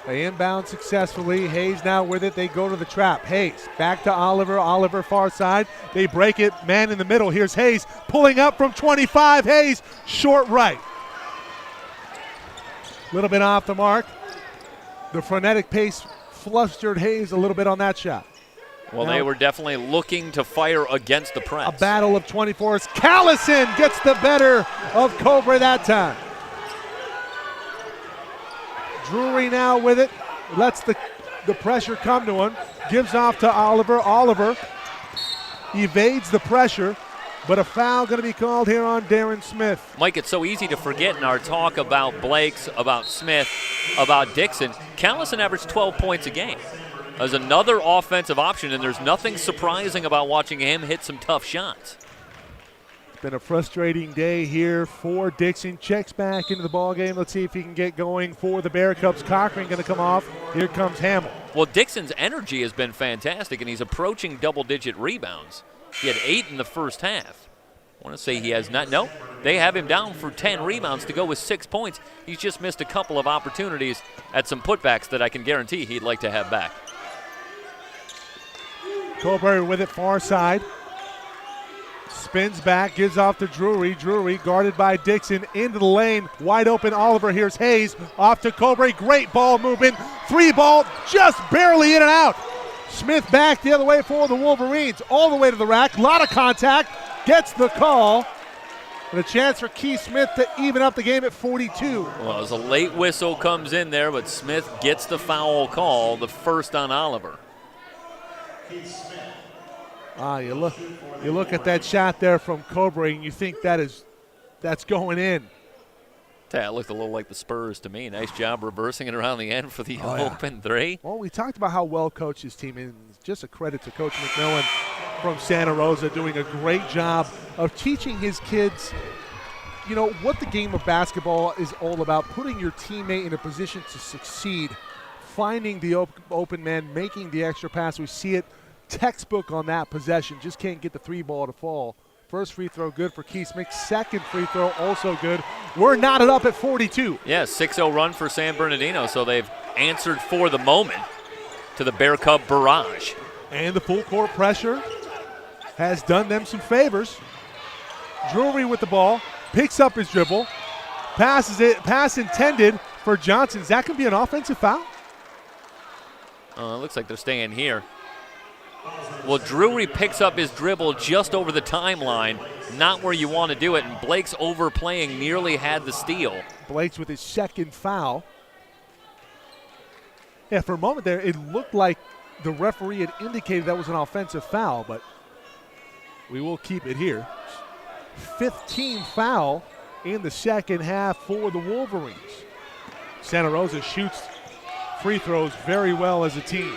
They inbound successfully. Hayes now with it. They go to the trap. Hayes back to Oliver. Oliver far side. They break it. Man in the middle. Here's Hayes pulling up from 25. Hayes short right. A little bit off the mark. The frenetic pace flustered Hayes a little bit on that shot. Well, they were definitely looking to fire against the press. A battle of 24s. Callison gets the better of Cobre that time. Drury now with it. Lets the pressure come to him. Gives off to Oliver. Oliver evades the pressure, but a foul going to be called here on Darren Smith. Mike, it's so easy to forget in our talk about Blakes, about Smith, about Dixon. Callison averaged 12 points a game as another offensive option, and there's nothing surprising about watching him hit some tough shots. Been a frustrating day here for Dixon. Checks back into the ball game. Let's see if he can get going for the Bear Cubs. Cochran going to come off. Here comes Hamill. Well, Dixon's energy has been fantastic, and he's approaching double-digit rebounds. He had 8 in the first half. I want to say he has not. No, they have him down for 10 rebounds to go with 6 points. He's just missed a couple of opportunities at some putbacks that I can guarantee he'd like to have back. Colberry with it far side. Spins back, gives off to Drury. Drury guarded by Dixon into the lane. Wide open Oliver. Here's Hayes. Off to Colberry. Great ball movement. 3 ball just barely in and out. Smith back the other way for the Wolverines. All the way to the rack. A lot of contact. Gets the call. And a chance for Keith Smith to even up the game at 42. Well, as a late whistle comes in there, but Smith gets the foul call, the first on Oliver. You look at that shot there from Colberry, and you think that's going in. That looked a little like the Spurs to me. Nice job reversing it around the end for the open 3. Well, we talked about how well coached his team is. Just a credit to Coach McMillan from Santa Rosa, doing a great job of teaching his kids, what the game of basketball is all about, putting your teammate in a position to succeed, finding the open man, making the extra pass. We see it textbook on that possession. Just can't get the 3 ball to fall. First free throw good for Keith Smith. Second free throw also good. We're knotted up at 42. Yeah, 6-0 run for San Bernardino, so they've answered for the moment to the Bear Cub barrage. And the full court pressure has done them some favors. Drury with the ball, picks up his dribble, passes it, pass intended for Johnson. Is that going to be an offensive foul? It looks like they're staying here. Well, Drury picks up his dribble just over the timeline, not where you want to do it, and Blake's overplaying nearly had the steal. Blake's with his second foul. Yeah, for a moment there, it looked like the referee had indicated that was an offensive foul, but we will keep it here. 15th foul in the second half for the Wolverines. Santa Rosa shoots free throws very well as a team.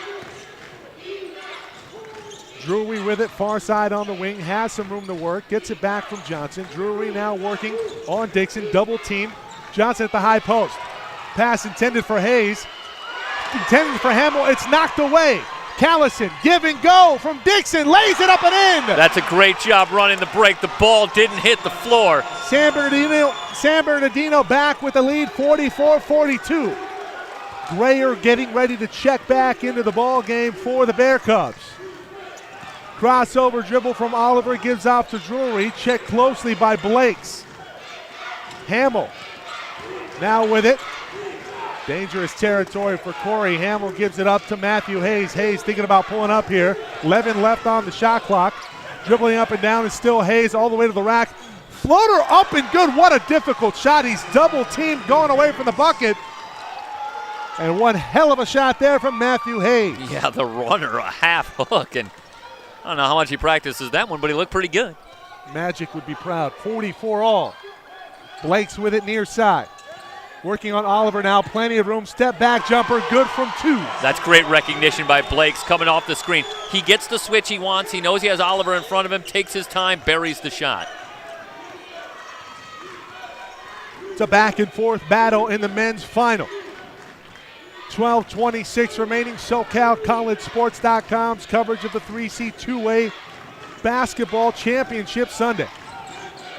Drury with it, far side on the wing, has some room to work, gets it back from Johnson. Drury now working on Dixon, double team. Johnson at the high post. Pass intended for Hayes. Intended for Hamill, it's knocked away. Callison, give and go from Dixon, lays it up and in. That's a great job running the break. The ball didn't hit the floor. San Bernardino back with the lead, 44-42. Grayer getting ready to check back into the ball game for the Bear Cubs. Crossover dribble from Oliver, gives off to Drury, checked closely by Blakes. Hamill now with it. Dangerous territory for Corey. Hamill gives it up to Matthew Hayes. Hayes thinking about pulling up here. 11 left on the shot clock. Dribbling up and down is still Hayes all the way to the rack. Floater up and good. What a difficult shot. He's double teamed going away from the bucket. And one hell of a shot there from Matthew Hayes. Yeah, the runner, a half hook. And I don't know how much he practices that one, but he looked pretty good. Magic would be proud. 44 all. Blake's with it near side. Working on Oliver now, plenty of room. Step back jumper, good from 2. That's great recognition by Blakes coming off the screen. He gets the switch he wants. He knows he has Oliver in front of him, takes his time, buries the shot. It's a back and forth battle in the men's final. 12:26 remaining. SoCalCollegeSports.com's coverage of the 3C two-way basketball championship Sunday.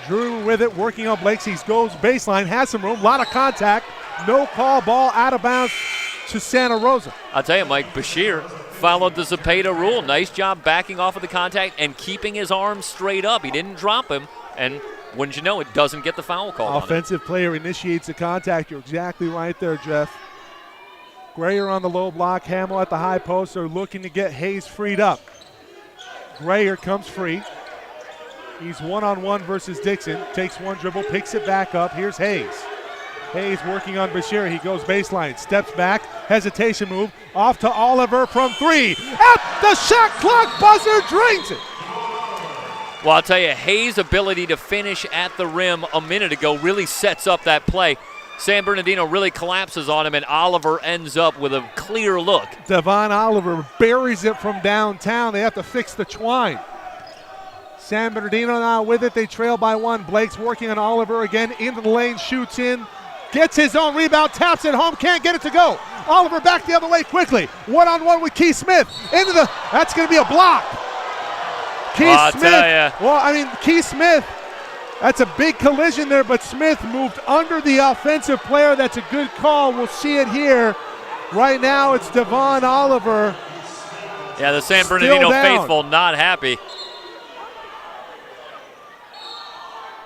Drew with it, working on Blakes. He goes baseline, has some room, a lot of contact. No call, ball out of bounds to Santa Rosa. I'll tell you, Mike, Bashir followed the Zepeda rule. Nice job backing off of the contact and keeping his arms straight up. He didn't drop him, and wouldn't you know it, doesn't get the foul call. Offensive player initiates the contact. You're exactly right there, Jeff. Grayer on the low block, Hamill at the high post. They're looking to get Hayes freed up. Grayer comes free. He's one-on-one versus Dixon. Takes one dribble, picks it back up. Here's Hayes. Hayes working on Bashir. He goes baseline, steps back, hesitation move. Off to Oliver from 3. At the shot clock buzzer, drains it. Well, I'll tell you, Hayes' ability to finish at the rim a minute ago really sets up that play. San Bernardino really collapses on him, and Oliver ends up with a clear look. Devon Oliver buries it from downtown. They have to fix the twine. San Bernardino now with it. They trail by 1. Blake's working on Oliver again. Into the lane, shoots in. Gets his own rebound, taps it home, can't get it to go. Oliver back the other way quickly. One-on-one with Keith Smith. That's going to be a block. Keith Smith. Well, I mean, Keith Smith, that's a big collision there, but Smith moved under the offensive player. That's a good call. We'll see it here. Right now, it's Devon Oliver. Yeah, the San Bernardino faithful not happy.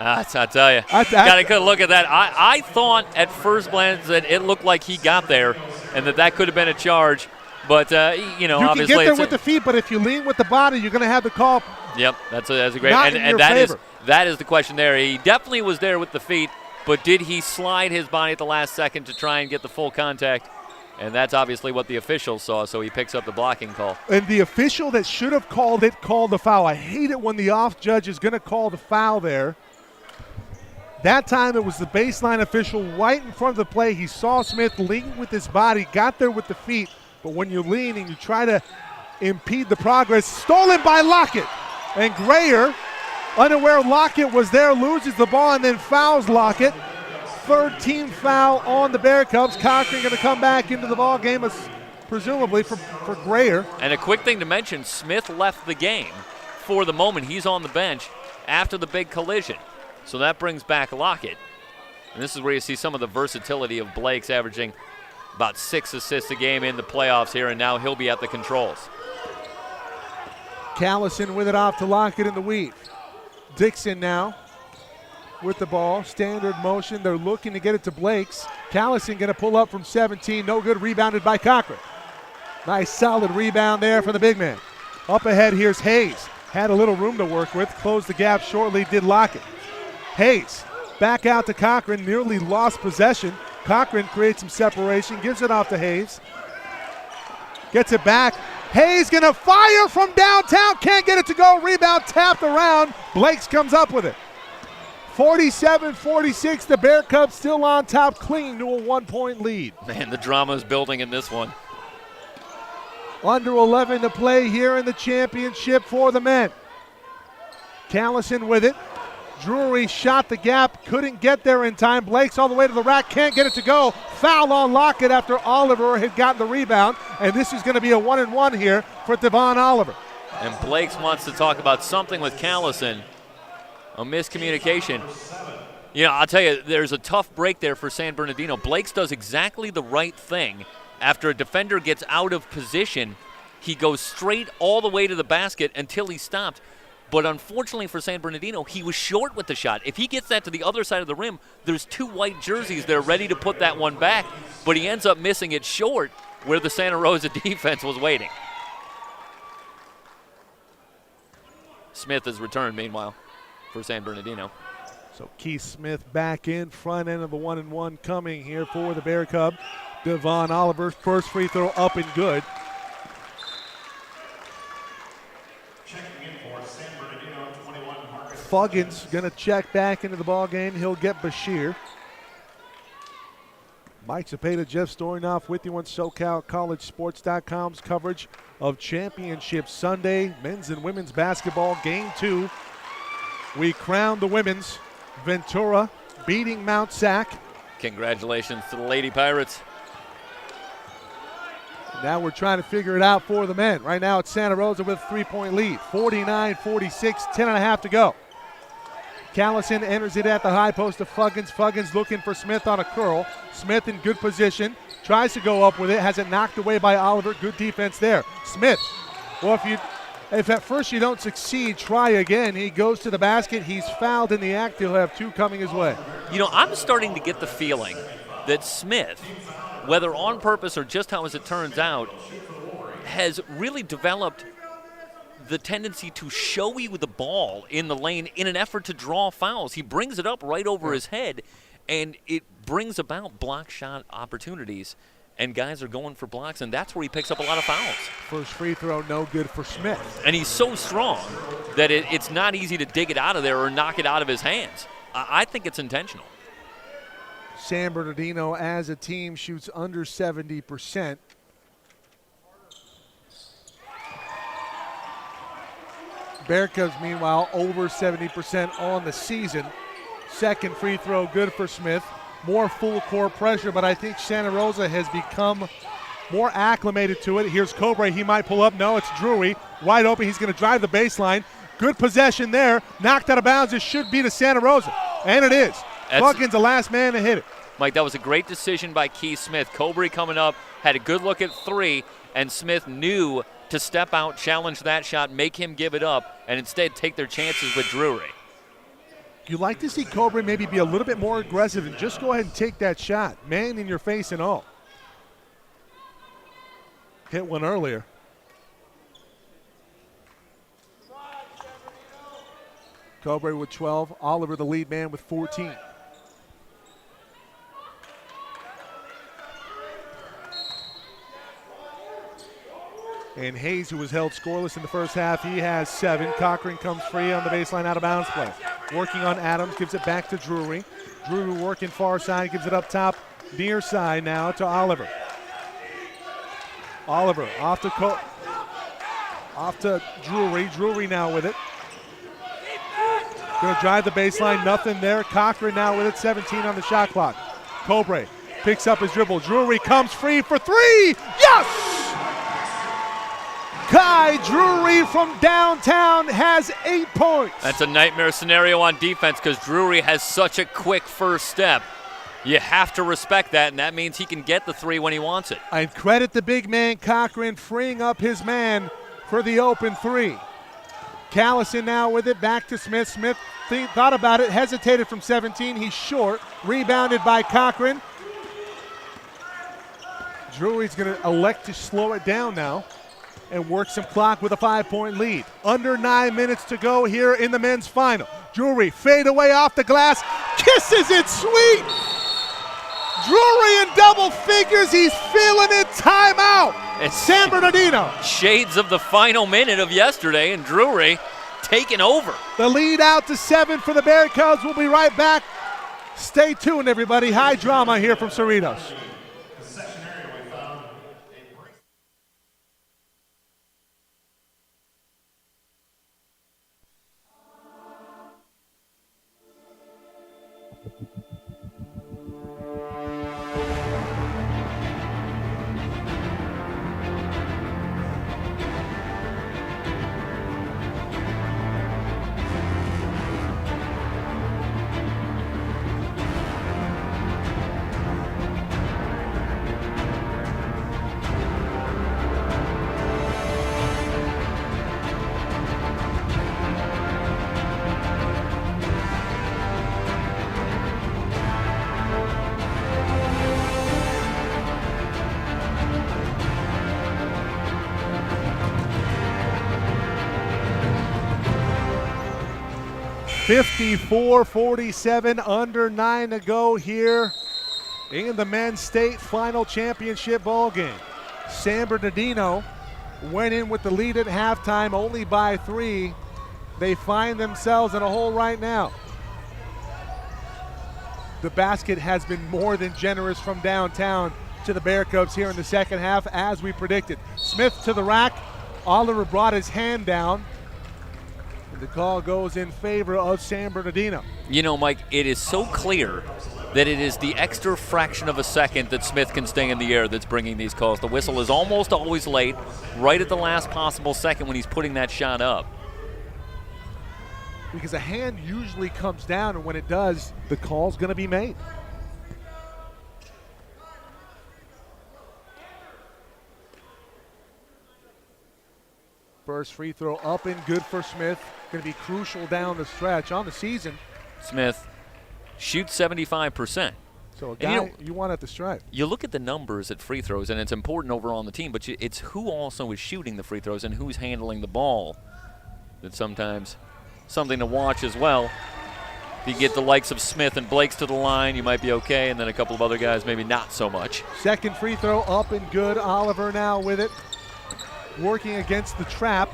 I tell you, got a good look at that. I thought at first glance that it looked like he got there and that could have been a charge. But, you obviously. You can get there with the feet, but if you lean with the body, you're going to have the call. Yep, that's a great. Not in your favor. That is the question there. He definitely was there with the feet, but did he slide his body at the last second to try and get the full contact? And that's obviously what the officials saw, so he picks up the blocking call. And the official that should have called the foul. I hate it when the off judge is going to call the foul there. That time it was the baseline official right in front of the play. He saw Smith lean with his body, got there with the feet, but when you lean and you try to impede the progress, stolen by Lockett. And Grayer, unaware Lockett was there, loses the ball and then fouls Lockett. Third team foul on the Bear Cubs. Cochran going to come back into the ball game, presumably for Grayer. And a quick thing to mention, Smith left the game for the moment. He's on the bench after the big collision. So that brings back Lockett. And this is where you see some of the versatility of Blake's, averaging about 6 assists a game in the playoffs here, and now he'll be at the controls. Callison with it off to Lockett in the weave. Dixon now with the ball. Standard motion. They're looking to get it to Blake's. Callison going to pull up from 17. No good. Rebounded by Cochran. Nice solid rebound there for the big man. Up ahead, here's Hayes. Had a little room to work with. Closed the gap shortly, did Lockett. Hayes back out to Cochran. Nearly lost possession. Cochran creates some separation. Gives it off to Hayes. Gets it back. Hayes going to fire from downtown. Can't get it to go. Rebound tapped around. Blakes comes up with it. 47-46. The Bear Cubs still on top, clinging to a 1-point lead. Man, the drama is building in this one. Under 11 to play here in the championship for the men. Callison with it. Drury shot the gap, couldn't get there in time. Blake's all the way to the rack, can't get it to go. Foul on Lockett after Oliver had gotten the rebound, and this is going to be a 1-and-1 here for Devon Oliver. And Blakes wants to talk about something with Callison. A miscommunication. You know, I'll tell you, there's a tough break there for San Bernardino. Blakes does exactly the right thing. After a defender gets out of position, he goes straight all the way to the basket until he stopped. But unfortunately for San Bernardino, he was short with the shot. If he gets that to the other side of the rim, there's 2 white jerseys there ready to put that one back. But he ends up missing it short where the Santa Rosa defense was waiting. Smith has returned, meanwhile, for San Bernardino. So Keith Smith back in, front end of the 1-and-1 coming here for the Bear Cub. Devon Oliver, first free throw up and good. Fuggins going to check back into the ball game. He'll get Bashir. Mike Cepeda, Jeff Storinoff with you on SoCalCollegeSports.com's coverage of Championship Sunday, men's and women's basketball, Game 2. We crown the women's. Ventura beating Mount Sac. Congratulations to the Lady Pirates. Now we're trying to figure it out for the men. Right now it's Santa Rosa with a 3-point lead. 49-46, 10.5 to go. Callison enters it at the high post to Fuggins. Fuggins looking for Smith on a curl. Smith in good position. Tries to go up with it. Has it knocked away by Oliver. Good defense there. Smith. Well, if at first you don't succeed, try again. He goes to the basket. He's fouled in the act. He'll have 2 coming his way. You know, I'm starting to get the feeling that Smith, whether on purpose or just how as it turns out, has really developed the tendency to show you the ball in the lane in an effort to draw fouls. He brings it up right over his head, and it brings about block shot opportunities, and guys are going for blocks, and that's where he picks up a lot of fouls. First free throw, no good for Smith. And he's so strong that it's not easy to dig it out of there or knock it out of his hands. I think it's intentional. San Bernardino as a team shoots under 70%. Bearcats, meanwhile, over 70% on the season. Second free throw, good for Smith. More full court pressure, but I think Santa Rosa has become more acclimated to it. Here's Cobre. He might pull up. No, it's Drury. Wide open. He's going to drive the baseline. Good possession there. Knocked out of bounds. It should be to Santa Rosa. And it is. Buckins the last man to hit it. Mike, that was a great decision by Keith Smith. Cobre coming up, had a good look at three, and Smith knew to step out, challenge that shot, make him give it up, and instead take their chances with Drury. You like to see Cobre maybe be a little bit more aggressive and just go ahead and take that shot. Man in your face and all. Hit one earlier. Cobre with 12. Oliver the lead man with 14. And Hayes, who was held scoreless in the first half, he has 7. Cochran comes free on the baseline out of bounds play. Working on Adams, gives it back to Drury. Drury working far side, gives it up top, near side now to Oliver. Oliver off to Drury. Drury now with it. Going to drive the baseline, nothing there. Cochran now with it, 17 on the shot clock. Cobre picks up his dribble. Drury comes free for 3. Yes! Kai Drury from downtown has 8 points. That's a nightmare scenario on defense because Drury has such a quick first step. You have to respect that, and that means he can get the 3 when he wants it. I credit the big man, Cochran, freeing up his man for the open 3. Callison now with it, back to Smith. Smith thought about it, hesitated from 17. He's short, rebounded by Cochran. Drury's going to elect to slow it down now and work some clock with a 5-point lead. Under 9 minutes to go here in the men's final. Drury fade away off the glass, kisses it sweet. Drury in double figures, he's feeling it, timeout. It's San Bernardino. Shades of the final minute of yesterday, and Drury taking over. The lead out to 7 for the Bearcats. We'll be right back. Stay tuned, everybody. High drama here from Cerritos. .54-47, under 9 to go here in the men's state final championship ball game. San Bernardino went in with the lead at halftime, only by 3. They find themselves in a hole right now. The basket has been more than generous from downtown to the Bearcats here in the second half, as we predicted. Smith to the rack. Oliver brought his hand down. The call goes in favor of San Bernardino. You know, Mike, it is so clear that it is the extra fraction of a second that Smith can stay in the air that's bringing these calls. The whistle is almost always late, right at the last possible second when he's putting that shot up. Because a hand usually comes down, and when it does, the call's going to be made. First free throw up and good for Smith. Going to be crucial down the stretch on the season. Smith shoots 75%. So a guy you want at the stripe. You look at the numbers at free throws, and it's important overall on the team, but it's who also is shooting the free throws and who's handling the ball. That's sometimes something to watch as well. If you get the likes of Smith and Blakes to the line, you might be okay, and then a couple of other guys maybe not so much. Second free throw up and good. Oliver now with it. Working against the trap.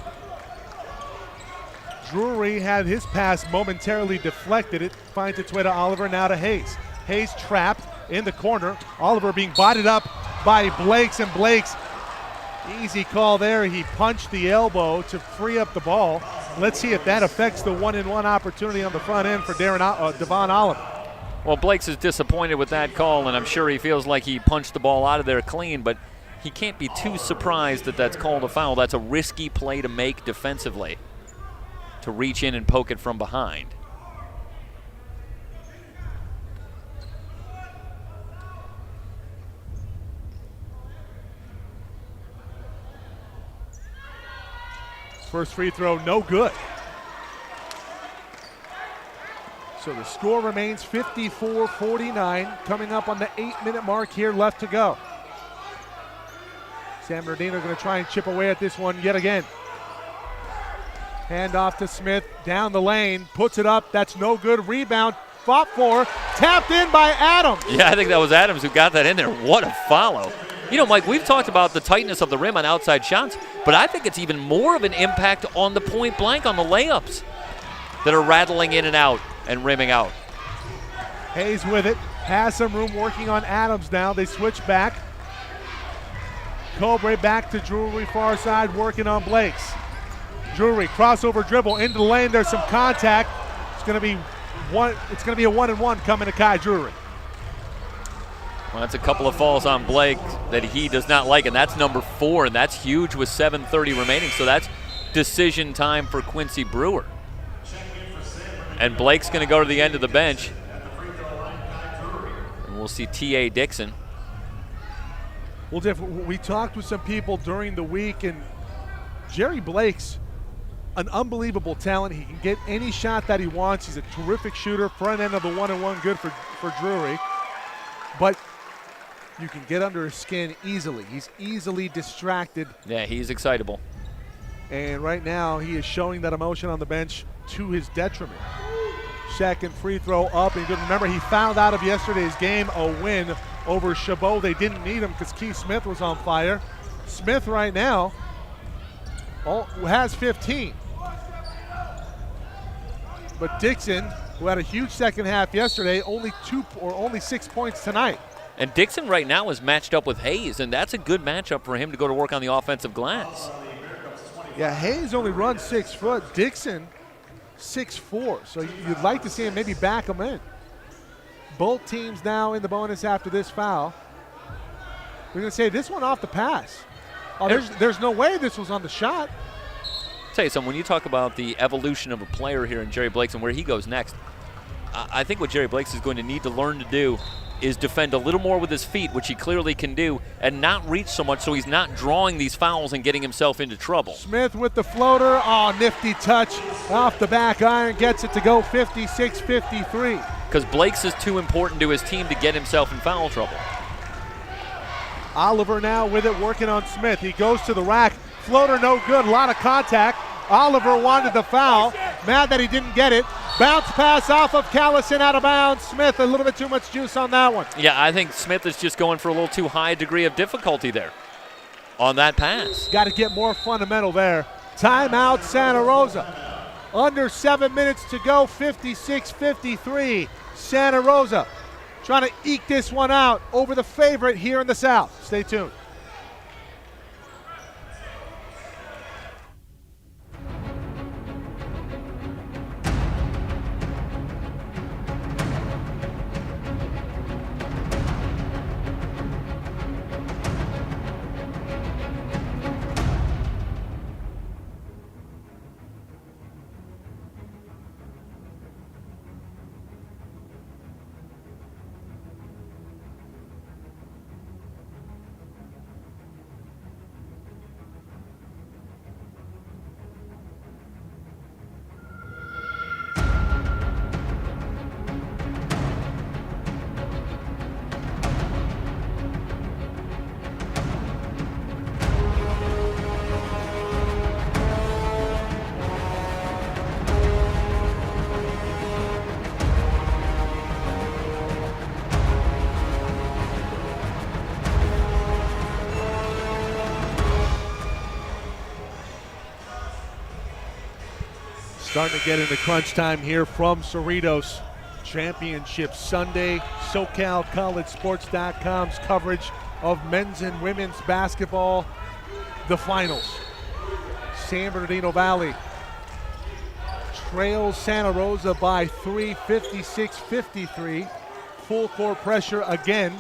Drury had his pass momentarily deflected. It finds its way to Oliver, now to Hayes. Hayes trapped in the corner. Oliver being bodied up by Blakes, and Blakes, easy call there. He punched the elbow to free up the ball. Let's see if that affects the 1-and-1 opportunity on the front end for Devon Oliver. Well, Blakes is disappointed with that call, and I'm sure he feels like he punched the ball out of there clean, but he can't be too surprised that that's called a foul. That's a risky play to make defensively, to reach in and poke it from behind. First free throw, no good. So the score remains 54-49, coming up on the 8-minute mark here left to go. San Bernardino going to try and chip away at this one yet again. Hand off to Smith, down the lane, puts it up, that's no good, rebound, fought for, tapped in by Adams. Yeah, I think that was Adams who got that in there. What a follow. You know, Mike, we've talked about the tightness of the rim on outside shots, but I think it's even more of an impact on the point blank, on the layups that are rattling in and out and rimming out. Hayes with it, has some room working on Adams now. They switch back. Cobre back to Drury, far side, working on Blakes. Drury, crossover dribble into the lane. There's some contact. It's going to be a 1-and-1 coming to Kai Drury. Well, that's a couple of falls on Blake that he does not like, and that's number 4, and that's huge with 7:30 remaining. So that's decision time for Quincy Brewer. And Blake's going to go to the end of the bench. And we'll see T.A. Dixon. Well, Jeff, we talked with some people during the week, and Jerry Blake's an unbelievable talent. He can get any shot that he wants. He's a terrific shooter. Front end of the 1-and-1 good for Drury. But you can get under his skin easily. He's easily distracted. Yeah, he's excitable. And right now, he is showing that emotion on the bench to his detriment. Second free throw up. And remember, he fouled out of yesterday's game, a win over Chabot. They didn't need him because Keith Smith was on fire. Smith right now has 15. But Dixon, who had a huge second half yesterday, only 6 points tonight. And Dixon right now is matched up with Hayes, and that's a good matchup for him to go to work on the offensive glass. Yeah, Hayes only runs 6 foot. Dixon, 6'4". So you'd like to see him maybe back him in. Both teams now in the bonus after this foul. We're going to say this one off the pass. Oh, there's no way this was on the shot. I'll tell you something, when you talk about the evolution of a player here in Jerry Blakes and where he goes next, I think what Jerry Blakes is going to need to learn to do is defend a little more with his feet, which he clearly can do, and not reach so much so he's not drawing these fouls and getting himself into trouble. Smith with the floater. Oh, nifty touch off the back iron. Gets it to go 56-53. Because Blakes is too important to his team to get himself in foul trouble. Oliver now with it, working on Smith. He goes to the rack. Floater no good. A lot of contact. Oliver wanted the foul. Mad that he didn't get it. Bounce pass off of Callison out of bounds. Smith, a little bit too much juice on that one. Yeah, I think Smith is just going for a little too high a degree of difficulty there on that pass. Got to get more fundamental there. Timeout, Santa Rosa. Under 7 minutes to go, 56-53. Santa Rosa trying to eke this one out over the favorite here in the South. Stay tuned. Starting to get into crunch time here from Cerritos. Championship Sunday. SoCalCollegeSports.com's coverage of men's and women's basketball. The finals. San Bernardino Valley trails Santa Rosa by 3, 56-53. Full court pressure again.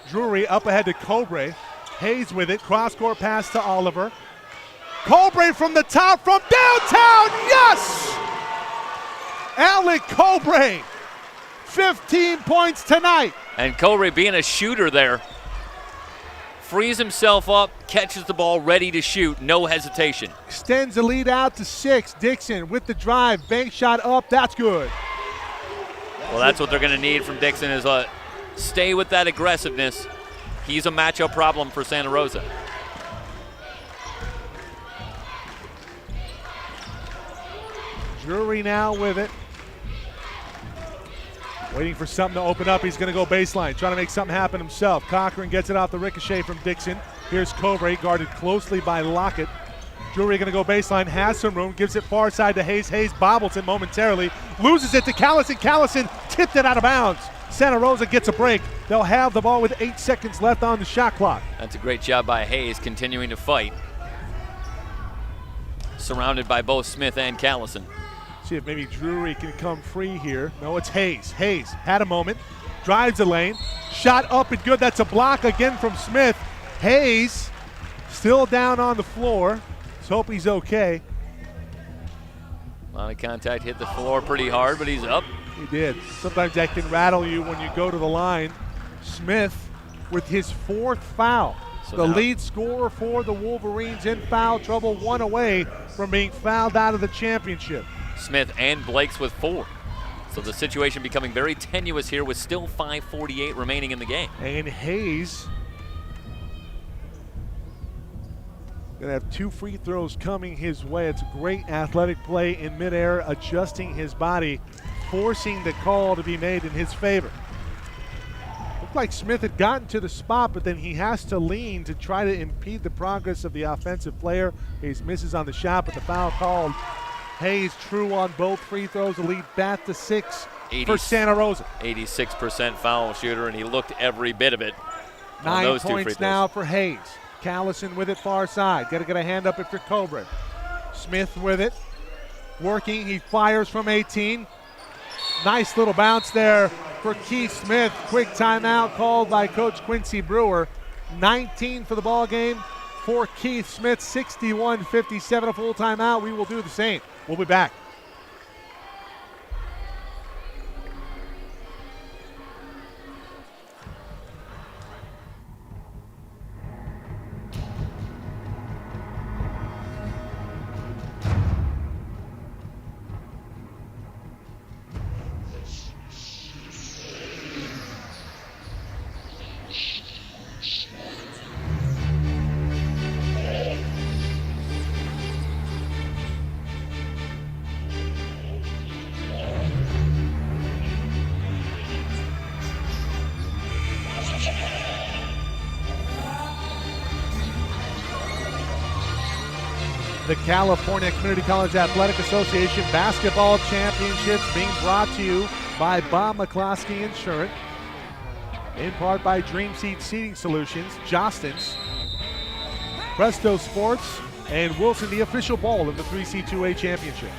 Drury up ahead to Cobre. Hayes with it. Cross-court pass to Oliver. Cobre from the top from downtown. Yes! Alec Cobre. 15 points tonight. And Cobre being a shooter there. Frees himself up, catches the ball, ready to shoot, no hesitation. Extends the lead out to 6. Dixon with the drive. Bank shot up. That's good. Well, that's what they're going to need from Dixon is stay with that aggressiveness. He's a matchup problem for Santa Rosa. Drury now with it. Waiting for something to open up. He's going to go baseline, trying to make something happen himself. Cochran gets it off the ricochet from Dixon. Here's Cobre, guarded closely by Lockett. Drury going to go baseline, has some room, gives it far side to Hayes. Hayes bobbles it momentarily, loses it to Callison. Callison tipped it out of bounds. Santa Rosa gets a break. They'll have the ball with 8 seconds left on the shot clock. That's a great job by Hayes, continuing to fight. Surrounded by both Smith and Callison. See if maybe Drury can come free here. No, it's Hayes. Hayes had a moment, drives the lane, shot up and good. That's a block again from Smith. Hayes still down on the floor. Let's hope he's okay. A lot of contact, hit the floor pretty hard, but he's up. He did. Sometimes that can rattle you when you go to the line. Smith with his 4th foul. So the now lead scorer for the Wolverines in foul trouble, 1 away from being fouled out of the championship. Smith and Blakes with 4. So the situation becoming very tenuous here with still 5:48 remaining in the game. And Hayes gonna have 2 free throws coming his way. It's a great athletic play in midair, adjusting his body, forcing the call to be made in his favor. Looked like Smith had gotten to the spot, but then he has to lean to try to impede the progress of the offensive player. Hayes misses on the shot, but the foul called. Hayes true on both free throws, the lead back to 6 for Santa Rosa. 86% foul shooter, and he looked every bit of it. 9 those 2 free points throws. now for Hayes. Callison with it far side. Got to get a hand up if you're Cobre. Smith with it. Working. He fires from 18. Nice little bounce there for Keith Smith. Quick timeout called by Coach Quincy Brewer. 19 for the ball game for Keith Smith. 61-57, a full timeout. We will do the same. We'll be back. The California Community College Athletic Association Basketball Championships being brought to you by Bob McCloskey Insurance, in part by Dream Seat Seating Solutions, Jostens, Presto Sports, and Wilson, the official ball of the 3C2A Championships.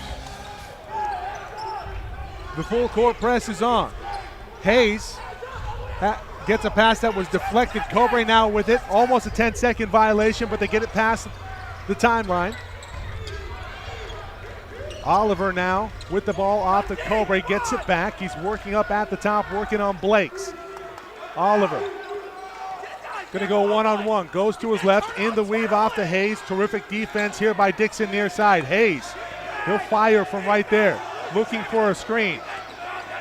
The full court press is on. Hayes gets a pass that was deflected. Cobre now with it, almost a 10-second violation, but they get it past the timeline. Oliver now with the ball off to Cobre, gets it back. He's working up at the top, working on Blakes. Oliver gonna go one-on-one, goes to his left, in the weave off to Hayes. Terrific defense here by Dixon near side. Hayes, he'll fire from right there, looking for a screen.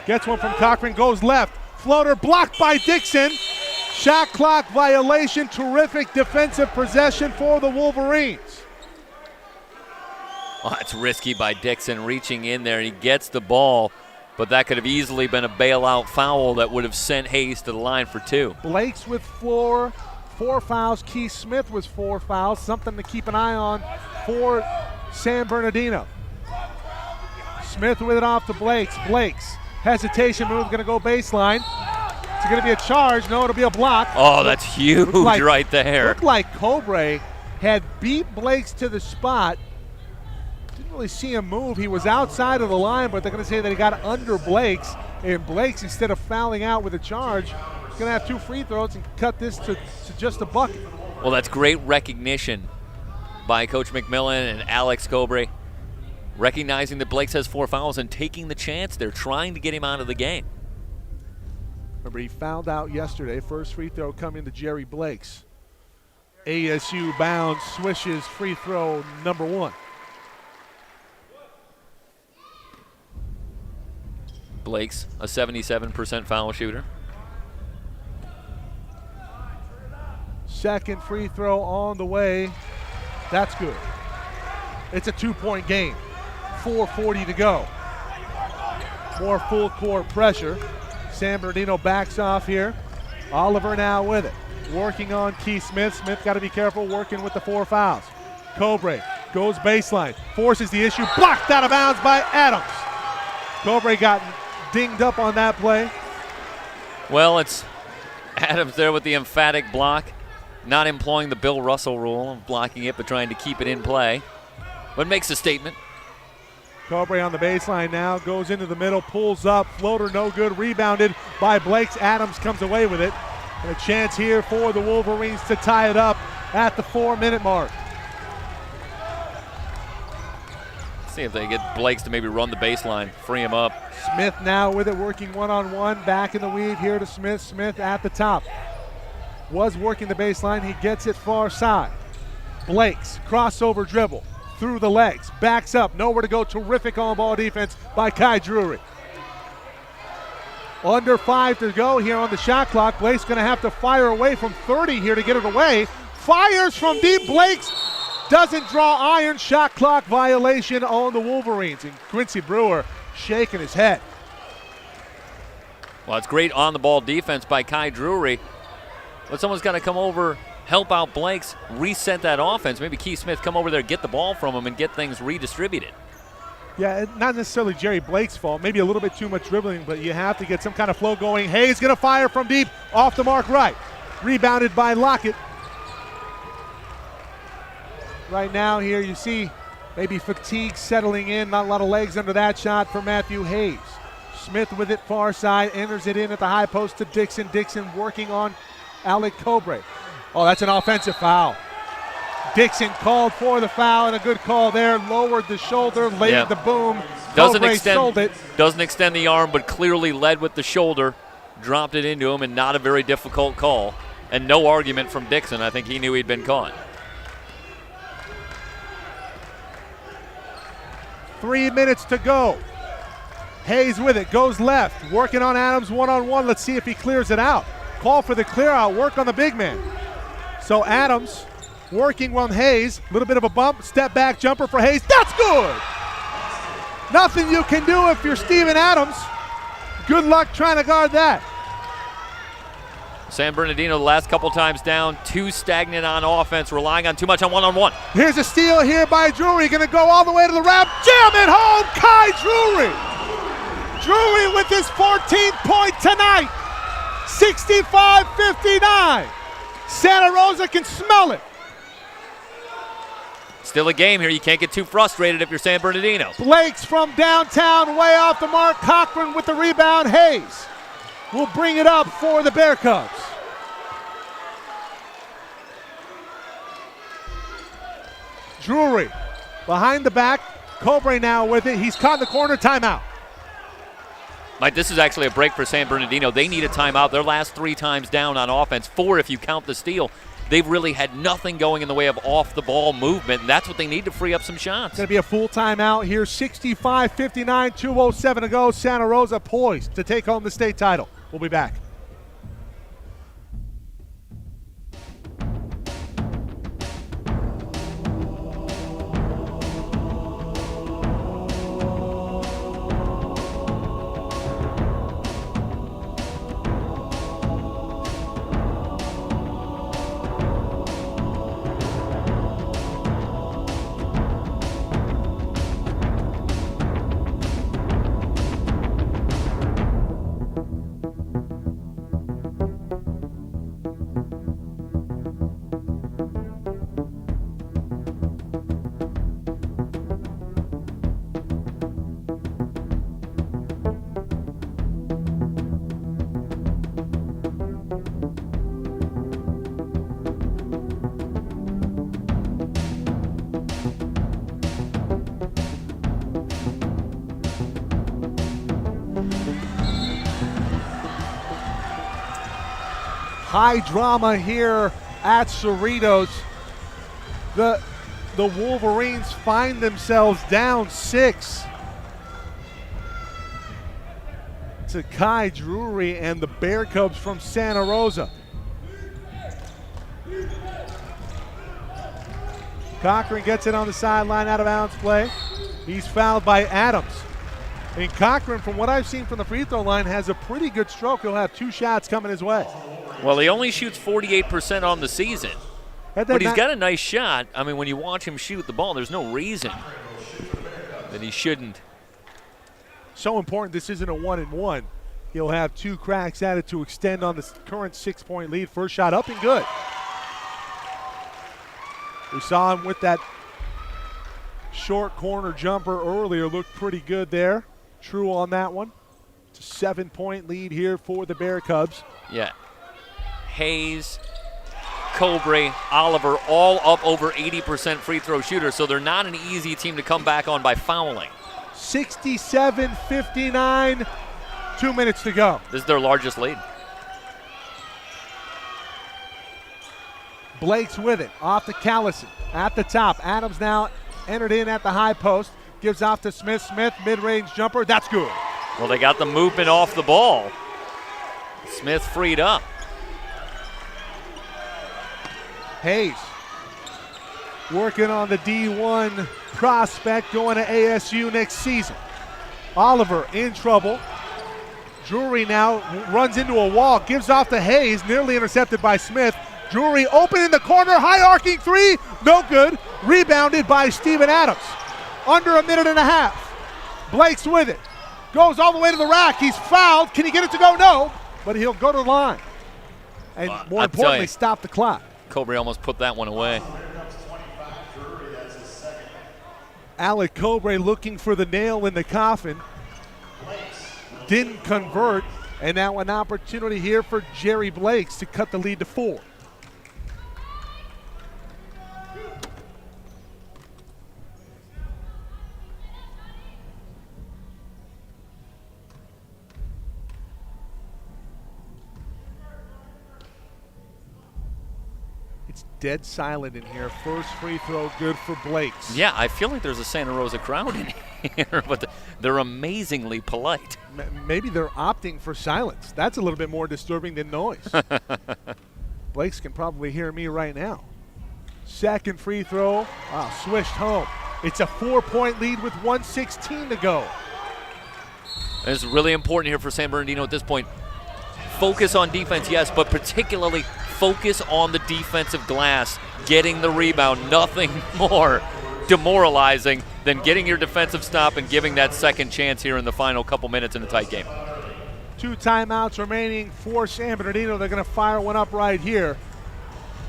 Gets one from Cochran, goes left. Floater blocked by Dixon. Shot clock violation, terrific defensive possession for the Wolverines. Oh, it's risky by Dixon reaching in there. He gets the ball, but that could have easily been a bailout foul that would have sent Hayes to the line for 2. Blake's with 4 fouls. Keith Smith with 4 fouls. Something to keep an eye on for San Bernardino. Smith with it off to Blakes. Blakes, hesitation move, gonna go baseline. It's gonna be a charge. No, it'll be a block. Oh, that's huge right there. Looked like Cobre had beat Blakes to the spot. really see him move. He was outside of the line, but they're going to say that he got under Blake's. And Blake's, instead of fouling out with a charge, is going to have 2 free throws and cut this to just a bucket. Well, that's great recognition by Coach McMillan and Alex Cobre, recognizing that Blakes has 4 fouls and taking the chance. They're trying to get him out of the game. Remember, he fouled out yesterday. First free throw coming to Jerry Blakes. ASU bounds, swishes free throw number 1. Blakes, a 77% foul shooter. Second free throw on the way. That's good. It's a 2-point game. 4:40 to go. More full court pressure. San Bernardino backs off here. Oliver now with it. Working on Keith Smith. Smith got to be careful working with the 4 fouls. Cobre goes baseline. Forces the issue. Blocked out of bounds by Adams. Cobre got dinged up on that play. Well, it's Adams there with the emphatic block. Not employing the Bill Russell rule of blocking it, but trying to keep it in play. But makes a statement. Cobre on the baseline now, goes into the middle, pulls up, floater no good, rebounded by Blakes. Adams comes away with it. And a chance here for the Wolverines to tie it up at the 4-minute mark. See if they get Blakes to maybe run the baseline, free him up. Smith now with it, working one-on-one, back in the weave here to Smith. Smith at the top. Was working the baseline, he gets it far side. Blakes, crossover dribble, through the legs, backs up, nowhere to go. Terrific on-ball defense by Kai Drury. Under 5 to go here on the shot clock. Blake's gonna have to fire away from 30 here to get it away. Fires from deep. Blakes doesn't draw iron. Shot clock violation on the Wolverines. And Quincy Brewer shaking his head. Well, it's great on-the-ball defense by Kai Drury. But someone's got to come over, help out Blakes, reset that offense. Maybe Keith Smith come over there, get the ball from him, and get things redistributed. Yeah, not necessarily Jerry Blake's fault. Maybe a little bit too much dribbling, but you have to get some kind of flow going. Hayes going to fire from deep, off the mark right. Rebounded by Lockett. Right now here you see maybe fatigue settling in. Not a lot of legs under that shot for Matthew Hayes. Smith with it far side, enters it in at the high post to Dixon. Dixon working on Alec Cobre. Oh, that's an offensive foul. Dixon called for the foul, and a good call there. Lowered the shoulder, laid the boom. Cobre sold it. Doesn't extend the arm, but clearly led with the shoulder. Dropped it into him, and not a very difficult call. And no argument from Dixon. I think he knew he'd been caught. 3 minutes to go. Hayes with it, goes left, working on Adams one-on-one. Let's see if he clears it out. Call for the clear out, work on the big man. So Adams working on Hayes, a little bit of a bump, step back jumper for Hayes. That's good! Nothing you can do if you're Steven Adams. Good luck trying to guard that. San Bernardino the last couple times down, too stagnant on offense, relying on too much on one-on-one. Here's a steal here by Drury, gonna go all the way to the rim, jam it home, Kai Drury! Drury with his 14th point tonight, 65-59. Santa Rosa can smell it. Still a game here. You can't get too frustrated if you're San Bernardino. Blakes from downtown, way off the mark. Cochran with the rebound. Hayes will bring it up for the Bear Cubs. Drury behind the back. Cobre now with it. He's caught in the corner. Timeout. Mike, this is actually a break for San Bernardino. They need a timeout. Their last 3 times down on offense, 4 if you count the steal. They've really had nothing going in the way of off-the-ball movement, and that's what they need to free up some shots. It's going to be a full timeout here. 65-59, 2:07 to go. Santa Rosa poised to take home the state title. We'll be back. High drama here at Cerritos. The Wolverines find themselves down 6 to Kai Drury and the Bear Cubs from Santa Rosa. Cochran gets it on the sideline, out of bounds play. He's fouled by Adams. And Cochran, from what I've seen from the free throw line, has a pretty good stroke. He'll have 2 shots coming his way. Well, he only shoots 48% on the season. But he's got a nice shot. I mean, when you watch him shoot the ball, there's no reason that he shouldn't. So important, this isn't a 1-and-1. He'll have 2 cracks at it to extend on the current 6-point lead. First shot up and good. We saw him with that short corner jumper earlier. Looked pretty good there. True on that one. It's a 7-point lead here for the Bear Cubs. Yeah. Hayes, Cobre, Oliver, all up over 80% free throw shooters, so they're not an easy team to come back on by fouling. 67-59, 2 minutes to go. This is their largest lead. Blake's with it, off to Callison, at the top. Adams now entered in at the high post, gives off to Smith. Smith, mid-range jumper, that's good. Well, they got the movement off the ball. Smith freed up. Hayes working on the D1 prospect, going to ASU next season. Oliver in trouble. Drury now runs into a wall, gives off to Hayes, nearly intercepted by Smith. Drury open in the corner, high arcing 3, no good. Rebounded by Steven Adams. Under a minute and a half. Blake's with it. Goes all the way to the rack. He's fouled. Can he get it to go? No. But he'll go to the line. And more importantly, stop the clock. Cobre almost put that one away. Alec Cobre looking for the nail in the coffin. Didn't convert. And now an opportunity here for Jerry Blakes to cut the lead to 4. It's dead silent in here. First free throw good for Blakes. Yeah, I feel like there's a Santa Rosa crowd in here, but they're amazingly polite. Maybe they're opting for silence. That's a little bit more disturbing than noise. Blakes can probably hear me right now. Second free throw, swished home. It's a 4-point lead with 1:16 to go. It's really important here for San Bernardino at this point. Focus on defense, yes, but particularly focus on the defensive glass, getting the rebound. Nothing more demoralizing than getting your defensive stop and giving that second chance here in the final couple minutes in a tight game. 2 timeouts remaining for San Bernardino. They're going to fire one up right here.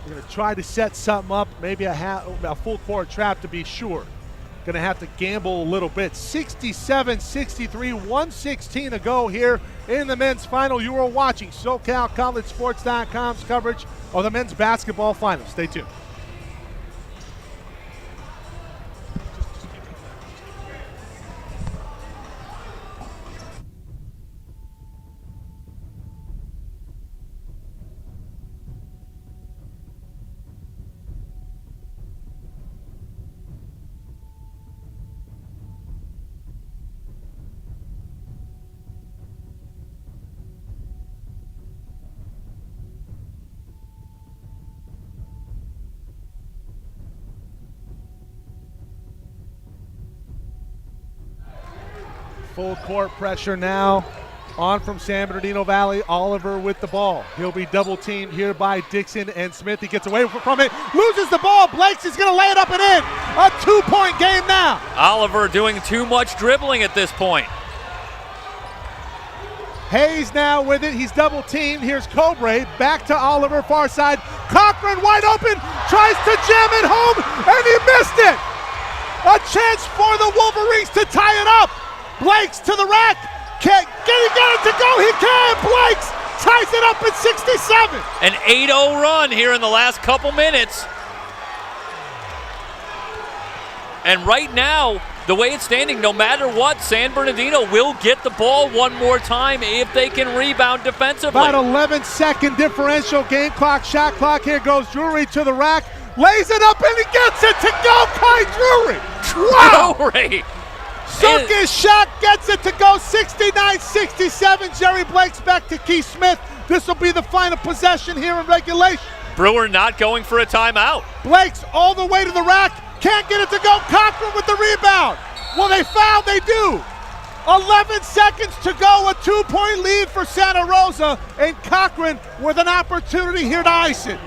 They're going to try to set something up, maybe a full court trap to be sure. Going to have to gamble a little bit. 67-63, 1:16 to go here in the men's final. You are watching SoCalCollegeSports.com's coverage of the men's basketball finals. Stay tuned. Full court pressure now on from San Bernardino Valley. Oliver with the ball. He'll be double teamed here by Dixon and Smith. He gets away from it, loses the ball. Blakes is going to lay it up and in. A 2-point game now. Oliver doing too much dribbling at this point. Hayes now with it. He's double teamed. Here's Cobre. Back to Oliver, far side. Cochran wide open. Tries to jam it home, and he missed it. A chance for the Wolverines to tie it up. Blakes to the rack. Can he get it to go? He can. Blakes ties it up at 67. An 8-0 run here in the last couple minutes. And right now, the way it's standing, no matter what, San Bernardino will get the ball one more time if they can rebound defensively. About 11-second differential game clock, shot clock. Here goes Drury to the rack, lays it up, and he gets it to go. Kai Drury. Wow! Drury. Sunk his shot, gets it to go. 69-67. Jerry Blake's back to Keith Smith. This will be the final possession here in regulation. Brewer not going for a timeout. Blake's all the way to the rack. Can't get it to go. Cochran with the rebound. Well, they foul. They do. 11 seconds to go. A 2-point lead for Santa Rosa. And Cochran with an opportunity here to ice it.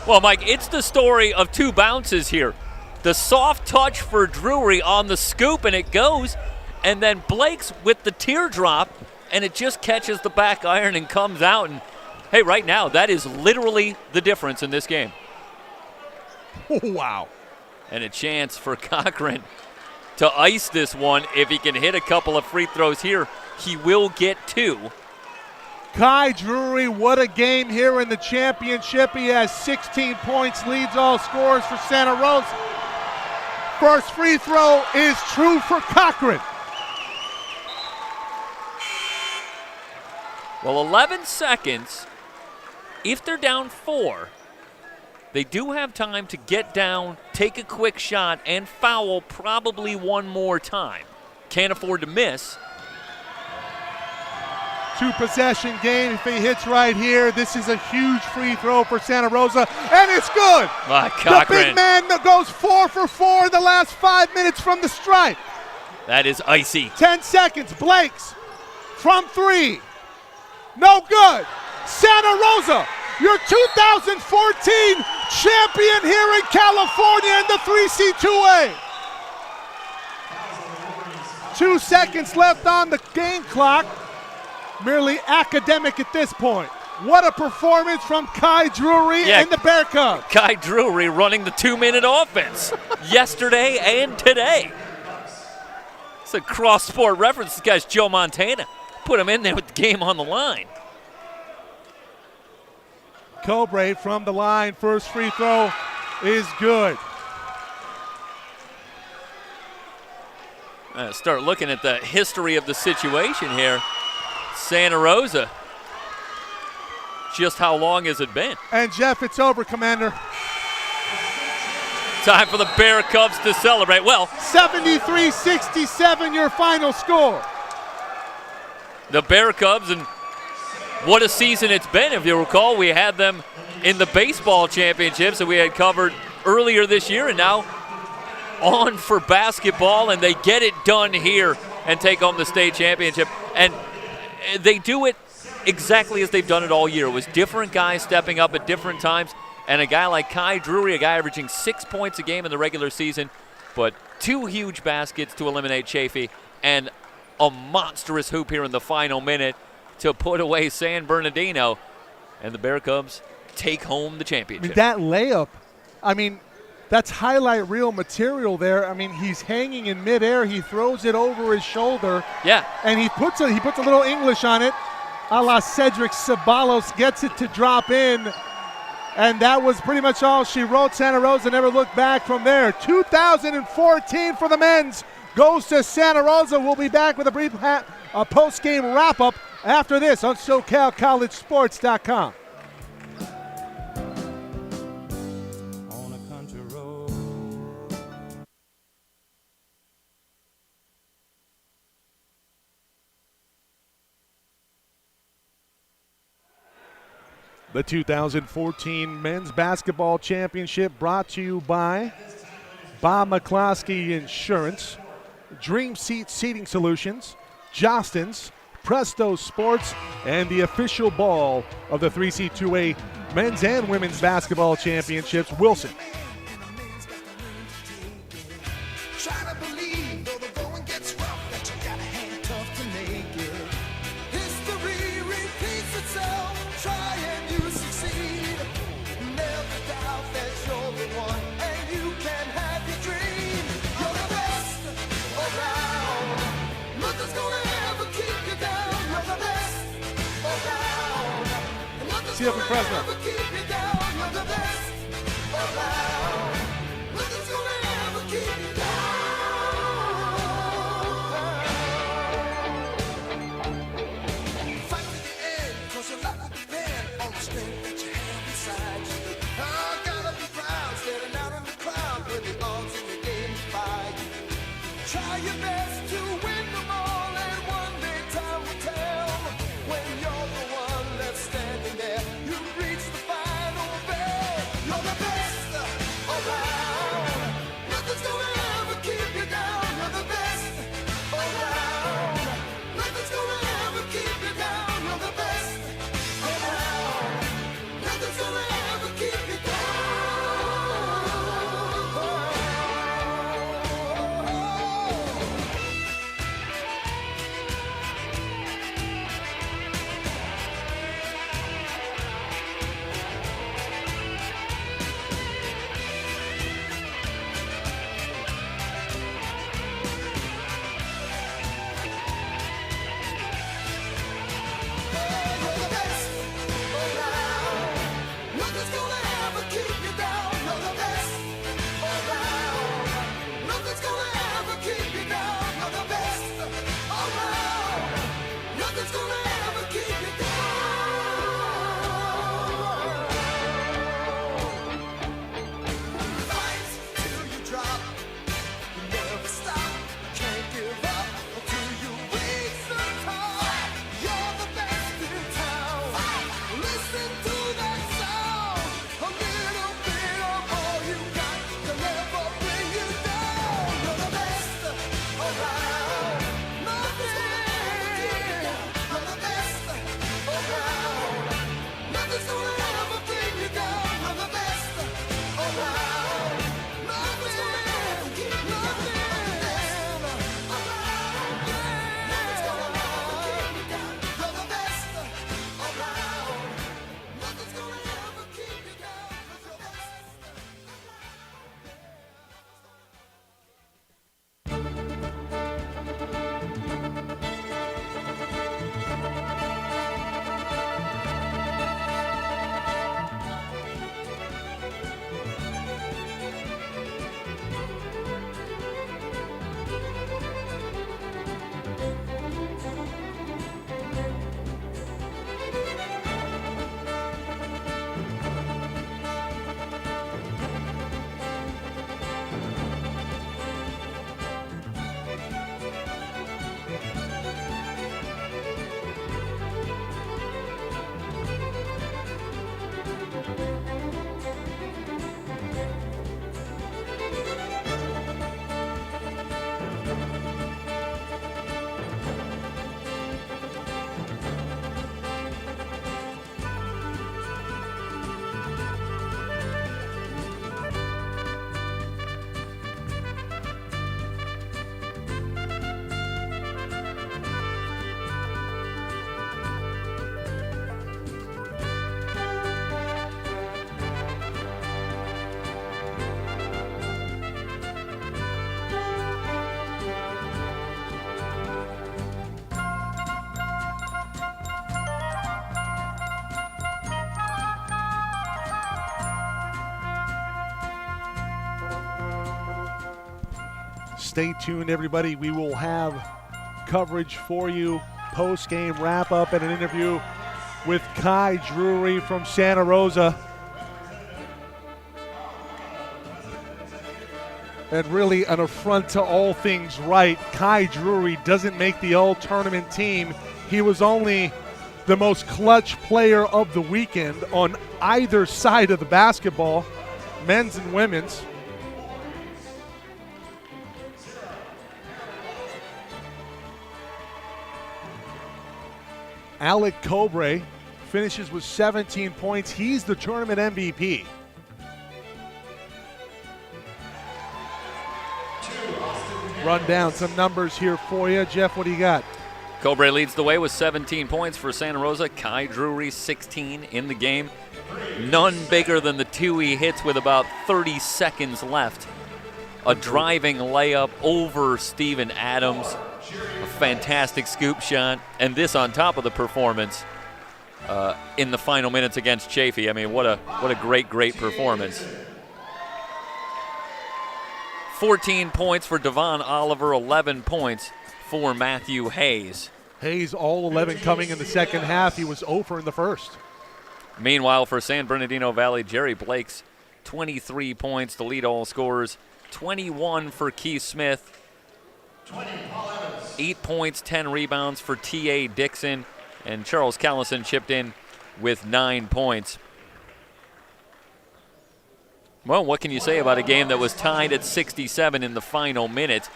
Well, Mike, it's the story of two bounces here. The soft touch for Drury on the scoop, and it goes. And then Blake's with the teardrop, and it just catches the back iron and comes out. And, hey, right now, that is literally the difference in this game. Wow. And a chance for Cochran to ice this one. If he can hit a couple of free throws here, he will get 2. Kai Drury, what a game here in the championship. He has 16 points, leads all scorers for Santa Rosa. First free throw is true for Cochran. Well, 11 seconds. If they're down 4, they do have time to get down, take a quick shot, and foul probably one more time. Can't afford to miss. 2-possession game. If he hits right here, this is a huge free throw for Santa Rosa, and it's good. The big man that goes 4 for 4 in the last 5 minutes from the stripe. That is icy. 10 seconds. Blake's from 3. No good. Santa Rosa, your 2014 champion here in California in the 3C2A. 2 seconds left on the game clock. Merely academic at this point. What a performance from Kai Drury and the Bear Cubs. Kai Drury running the 2-minute offense yesterday and today. It's a cross-sport reference. This guy's Joe Montana. Put him in there with the game on the line. Cobre from the line. First free throw is good. Start looking at the history of the situation here. Santa Rosa. Just how long has it been? And Jeff, it's over, Commander. Time for the Bear Cubs to celebrate. Well, 73-67 your final score. The Bear Cubs, and what a season it's been. If you recall, we had them in the baseball championships that we had covered earlier this year, and now on for basketball, and they get it done here and take home the state championship. And they do it exactly as they've done it all year. It was different guys stepping up at different times, and a guy like Kai Drury, a guy averaging 6 points a game in the regular season, but 2 huge baskets to eliminate Chafee, and a monstrous hoop here in the final minute to put away San Bernardino, and the Bear Cubs take home the championship. That layup, that's highlight reel material there. He's hanging in midair. He throws it over his shoulder. Yeah. And he puts a little English on it, a la Cedric Ceballos, gets it to drop in. And that was pretty much all she wrote. Santa Rosa never looked back from there. 2014 for the men's goes to Santa Rosa. We'll be back with a brief post-game wrap-up after this on SoCalCollegeSports.com. The 2014 Men's Basketball Championship brought to you by Bob McCloskey Insurance, Dream Seat Seating Solutions, Jostens, Presto Sports, and the official ball of the 3C2A Men's and Women's Basketball Championships, Wilson. See you up in Fresno. Stay tuned, everybody. We will have coverage for you, post-game wrap-up and an interview with Kai Drury from Santa Rosa. And really an affront to all things right. Kai Drury doesn't make the all-tournament team. He was only the most clutch player of the weekend on either side of the basketball, men's and women's. Alec Cobre finishes with 17 points. He's the tournament MVP. Run down some numbers here for you. Jeff, what do you got? Cobre leads the way with 17 points for Santa Rosa. Kai Drury, 16 in the game. None bigger than the two he hits with about 30 seconds left. A driving layup over Steven Adams. A fantastic scoop shot. And this on top of the performance in the final minutes against Chaffee. I mean, what a great performance. 14 points for Devon Oliver, 11 points for Matthew Hayes. Hayes all 11 coming in the second half. He was 0 for in the first. Meanwhile, for San Bernardino Valley, Jerry Blake's 23 points to lead all scorers. 21 for Keith Smith. 8 points, 10 rebounds for T.A. Dixon. And Charles Callison chipped in with 9 points. Well, what can you say about a game that was tied at 67 in the final minute?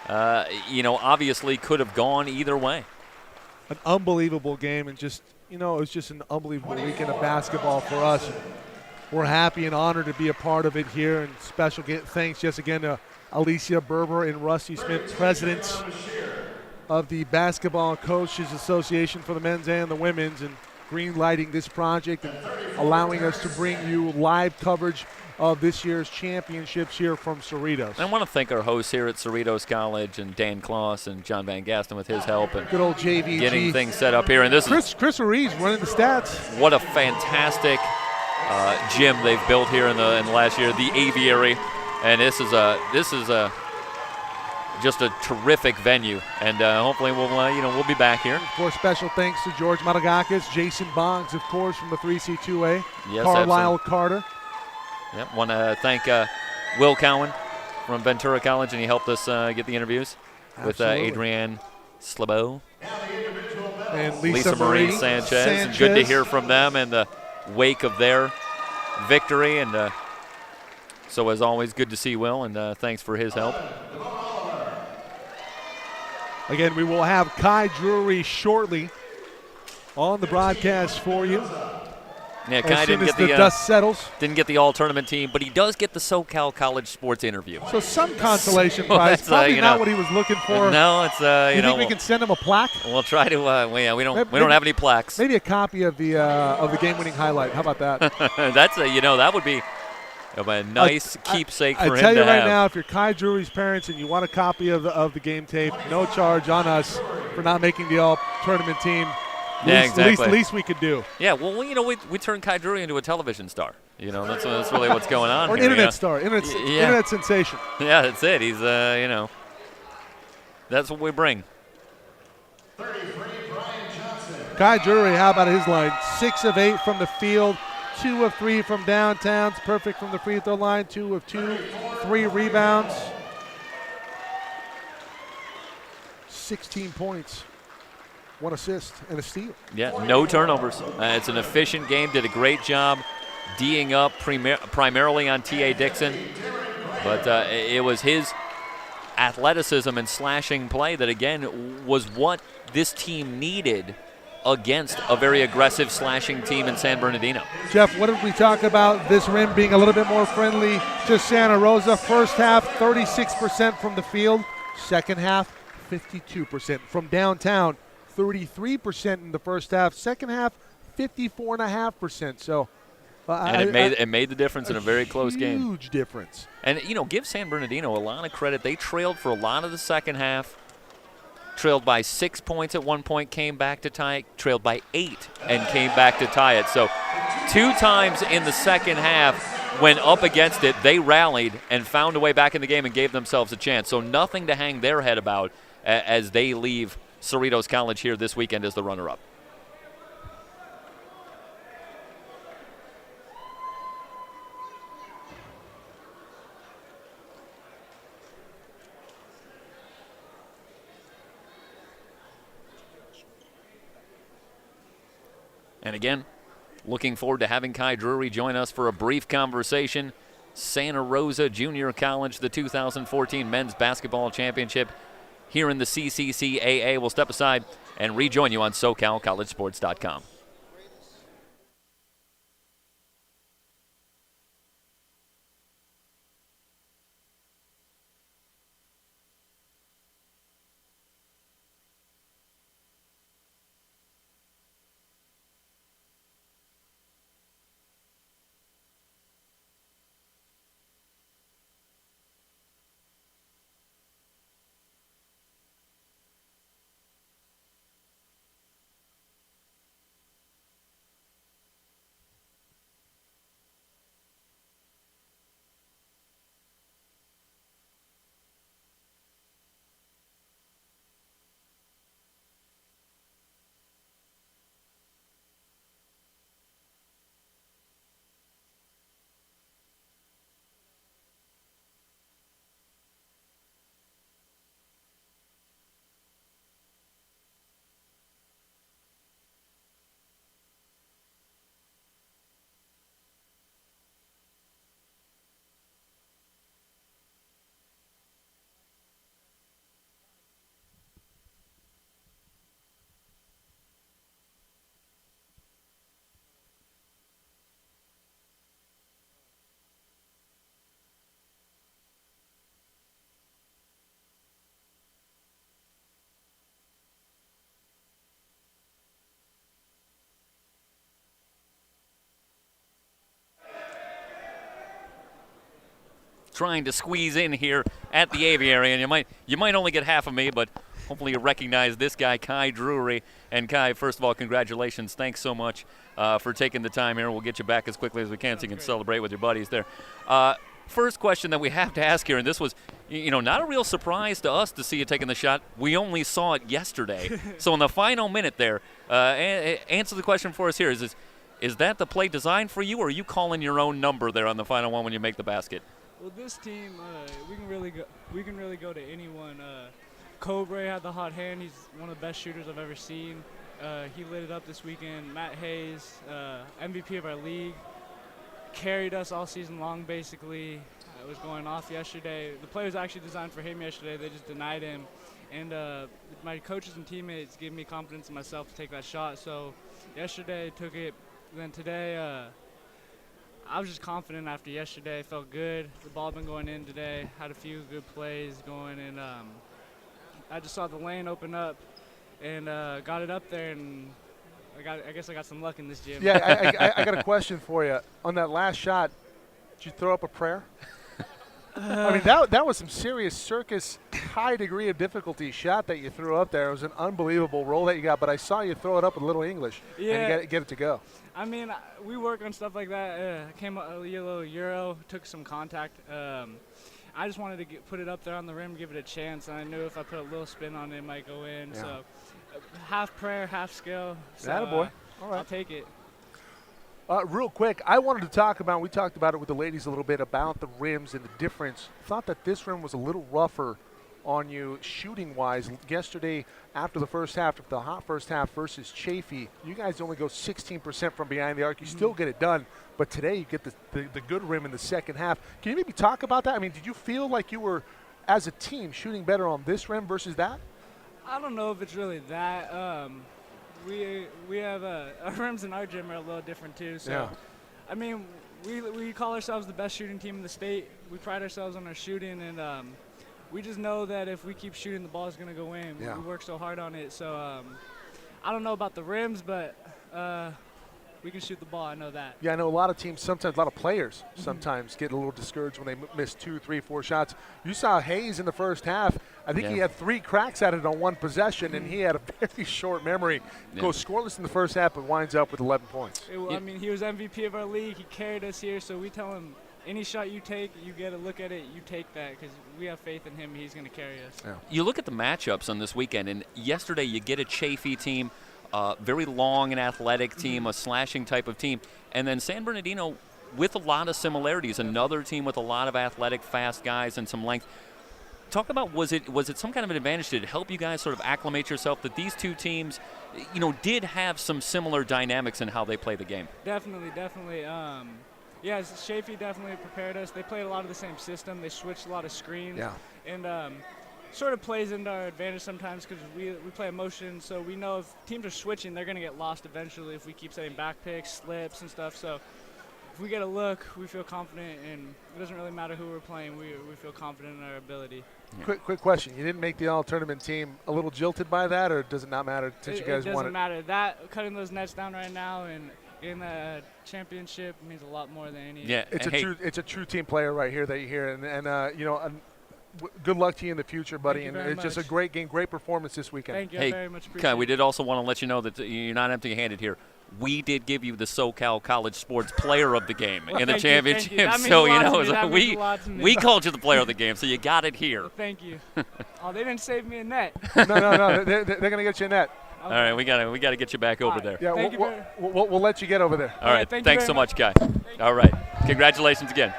Obviously could have gone either way. An unbelievable game, and just, it was just an unbelievable weekend of basketball for us. We're happy and honored to be a part of it here, and special thanks just again to Alicia Berber and Rusty Smith, presidents of the Basketball Coaches Association for the men's and the women's, and green lighting this project and allowing us to bring you live coverage of this year's championships here from Cerritos. I want to thank our hosts here at Cerritos College and Dan Kloss and John Van Gaston with his help and good old JVG. Getting things set up here. And this Chris Ruiz running the stats. What a fantastic gym they've built here in the last year, the Aviary, and this is just a terrific venue. And hopefully we'll be back here. Of course, special thanks to George Matagakis, Jason Boggs, of course, from the 3C2A, yes, Carlisle absolutely. Carter. Yep, want to thank Will Cowan from Ventura College, and he helped us get the interviews with Adrienne Slabo and Lisa Marie Sanchez. And good to hear from them in the wake of their victory. And so, as always, good to see Will, and thanks for his help. Again, we will have Kai Drury shortly on the broadcast for you. Yeah, Kai didn't get the dust settles. Didn't get the all-tournament team, but he does get the SoCal College Sports interview. So some consolation prize. Probably not what he was looking for. No, it's you think we can send him a plaque? We'll try to. We don't have any plaques. Maybe a copy of the game-winning highlight. How about that? That's that would be a nice keepsake for him to have. I tell you right now, if you're Kai Drury's parents and you want a copy of the game tape, no charge on us for not making the all-tournament team. Exactly. Least we could do. Yeah, well, we turned Kai Drury into a television star. That's really what's going on. Or an internet star, internet sensation. Yeah, that's it. He's that's what we bring. Kai Drury, how about his line? 6 of 8 from the field, 2 of 3 from downtown. It's perfect from the free throw line. 2 of 2, 3 rebounds, 16 points. 1 assist and a steal. Yeah, no turnovers. It's an efficient game. Did a great job D'ing up primarily on T.A. Dixon. But it was his athleticism and slashing play that, again, was what this team needed against a very aggressive slashing team in San Bernardino. Jeff, what did we talk about this rim being a little bit more friendly to Santa Rosa? First half, 36% from the field. Second half, 52% from downtown. 33% in the first half. Second half, 54.5%. So, and it made the difference in a very close game. Huge difference. And give San Bernardino a lot of credit. They trailed for a lot of the second half. Trailed by 6 points at one point, came back to tie it. Trailed by 8 and came back to tie it. So, 2 times in the second half, when up against it, they rallied and found a way back in the game and gave themselves a chance. So nothing to hang their head about as they leave Cerritos College here this weekend as the runner-up. And again, looking forward to having Kai Drury join us for a brief conversation. Santa Rosa Junior College, the 2014 Men's Basketball Championship here in the CCCAA. We'll step aside and rejoin you on SoCalCollegeSports.com. Trying to squeeze in here at the aviary, and you might only get half of me, but hopefully you recognize this guy, Kai Drury. And Kai, first of all, congratulations. Thanks so much for taking the time here. We'll get you back as quickly as we can so you can celebrate with your buddies there. First question that we have to ask here, and this was, not a real surprise to us to see you taking the shot. We only saw it yesterday. So in the final minute there, answer the question for us here. Is that the play designed for you, or are you calling your own number there on the final one when you make the basket? Well, this team, we can really go to anyone. Cobre had the hot hand. He's one of the best shooters I've ever seen. He lit it up this weekend. Matt Hayes, MVP of our league, carried us all season long, basically. Was going off yesterday. The play was actually designed for him yesterday. They just denied him. And my coaches and teammates gave me confidence in myself to take that shot. So yesterday, took it. Then today, I was just confident after yesterday. Felt good. The ball had been going in today. Had a few good plays going, and I just saw the lane open up and got it up there, and I guess I got some luck in this gym. Yeah, I got a question for you. On that last shot, did you throw up a prayer? I mean, that was some serious circus, high degree of difficulty shot that you threw up there. It was an unbelievable roll that you got, but I saw you throw it up with a little English and get it to go. I mean, we work on stuff like that. Came up a little Euro, took some contact. I just wanted to put it up there on the rim, give it a chance, and I knew if I put a little spin on it, it might go in. Yeah. So half prayer, half skill. So, attaboy. All right. I'll take it. Real quick, we talked about it with the ladies a little bit, about the rims and the difference. Thought that this rim was a little rougher on you shooting-wise. Yesterday, after the first half, the hot first half versus Chaffee, you guys only go 16% from behind the arc. You still get it done, but today you get the good rim in the second half. Can you maybe talk about that? I mean, did you feel like you were, as a team, shooting better on this rim versus that? I don't know if it's really that. We have our rims in our gym are a little different too. So, yeah. I mean, we call ourselves the best shooting team in the state. We pride ourselves on our shooting, and we just know that if we keep shooting, the ball is going to go in. Yeah. We work so hard on it. So I don't know about the rims, but we can shoot the ball. I know that. Yeah, I know a lot of teams, sometimes a lot of players sometimes get a little discouraged when they miss 2, 3, 4 shots. You saw Hayes in the first half. I think he Yeah. had 3 cracks at it on one possession, and he had a very short memory. Yeah. Goes scoreless in the first half, but winds up with 11 points. I mean, he was MVP of our league. He carried us here, so we tell him any shot you take, you get a look at it, you take that, because we have faith in him. He's going to carry us. Yeah. You look at the matchups on this weekend, and yesterday you get a Chafee team, very long and athletic team, a slashing type of team, and then San Bernardino with a lot of similarities, another team with a lot of athletic, fast guys and some length. Talk about, was it some kind of an advantage? Did it help you guys sort of acclimate yourself that these two teams, did have some similar dynamics in how they play the game? Definitely. Yeah, Chafee definitely prepared us. They played a lot of the same system. They switched a lot of screens. Yeah. And sort of plays into our advantage sometimes because we play a motion, so we know if teams are switching, they're going to get lost eventually if we keep setting back picks, slips, and stuff. So if we get a look, we feel confident, and it doesn't really matter who we're playing. We feel confident in our ability. Quick question. You didn't make the all-tournament team. A little jilted by that, or does it not matter since you guys It won doesn't it? matter. That cutting those nets down right now and in the championship means a lot more than any. Yeah, It's and a true team player right here that you hear, good luck to you in the future, buddy. Thank you And very it's just a much. great game, great performance this weekend. Thank you. Hey, I very much appreciate Kai, it. we did also want to let you know that you're not empty-handed here. We did give you the SoCal College Sports Player of the Game in the Thank you, thank you. championship. That means So a lot to me. so That means we a lot to me. we called you the Player of the Game, so you got it here. Thank you. Oh, they didn't save me a net. No. They're going to get you a net. All right, we got to get you back over All right. there. Yeah, Thank you we'll let you get over there. All right, thank you thanks very so much, much. Kai. All right, congratulations again.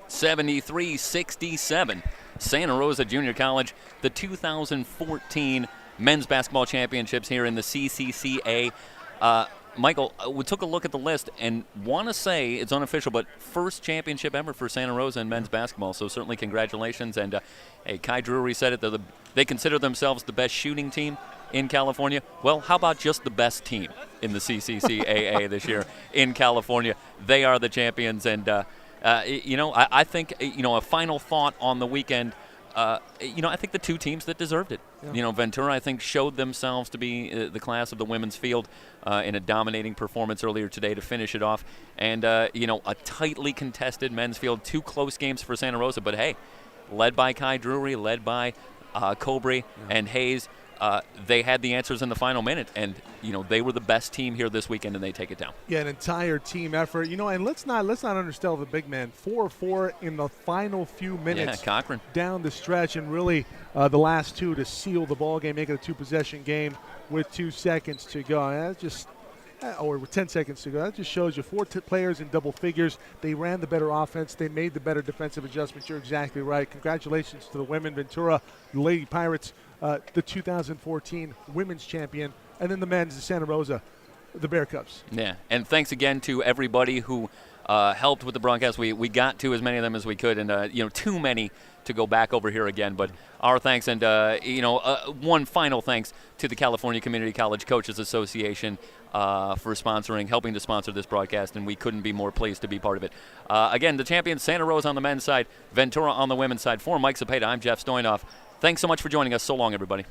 (73-67). Santa Rosa Junior College, the 2014 men's basketball championships here in the CCCA. Michael, we took a look at the list and want to say it's unofficial, but first championship ever for Santa Rosa in men's basketball. So certainly congratulations. And hey, Kai Drury said it. They consider themselves the best shooting team in California. Well, how about just the best team in the CCCAA this year in California? They are the champions. And I think a final thought on the weekend. I think the two teams that deserved it. Yeah. Ventura, I think, showed themselves to be the class of the women's field in a dominating performance earlier today to finish it off. And, a tightly contested men's field, 2 close games for Santa Rosa. But, hey, led by Kai Drury, led by Cobre and Hayes, they had the answers in the final minute. And, they were the best team here this weekend, and they take it down. Yeah, an entire team effort. And let's not undersell the big man. 4-4 in the final few minutes. Yeah, Cochran. Down the stretch, and really the last 2 to seal the ball game, make it a 2-possession game with 2 seconds to go. That's just or with 10 seconds to go. That just shows you 4 players in double figures. They ran the better offense. They made the better defensive adjustments. You're exactly right. Congratulations to the women, Ventura, the Lady Pirates, the 2014 women's champion, and then the men's, the Santa Rosa, the Bear Cubs. Yeah, and thanks again to everybody who helped with the broadcast. We got to as many of them as we could, and too many to go back over here again. But our thanks, and one final thanks to the California Community College Coaches Association for helping to sponsor this broadcast, and we couldn't be more pleased to be part of it. Again, the champions, Santa Rosa on the men's side, Ventura on the women's side. For Mike Cepeda, I'm Jeff Stoynoff. Thanks so much for joining us. So long, everybody.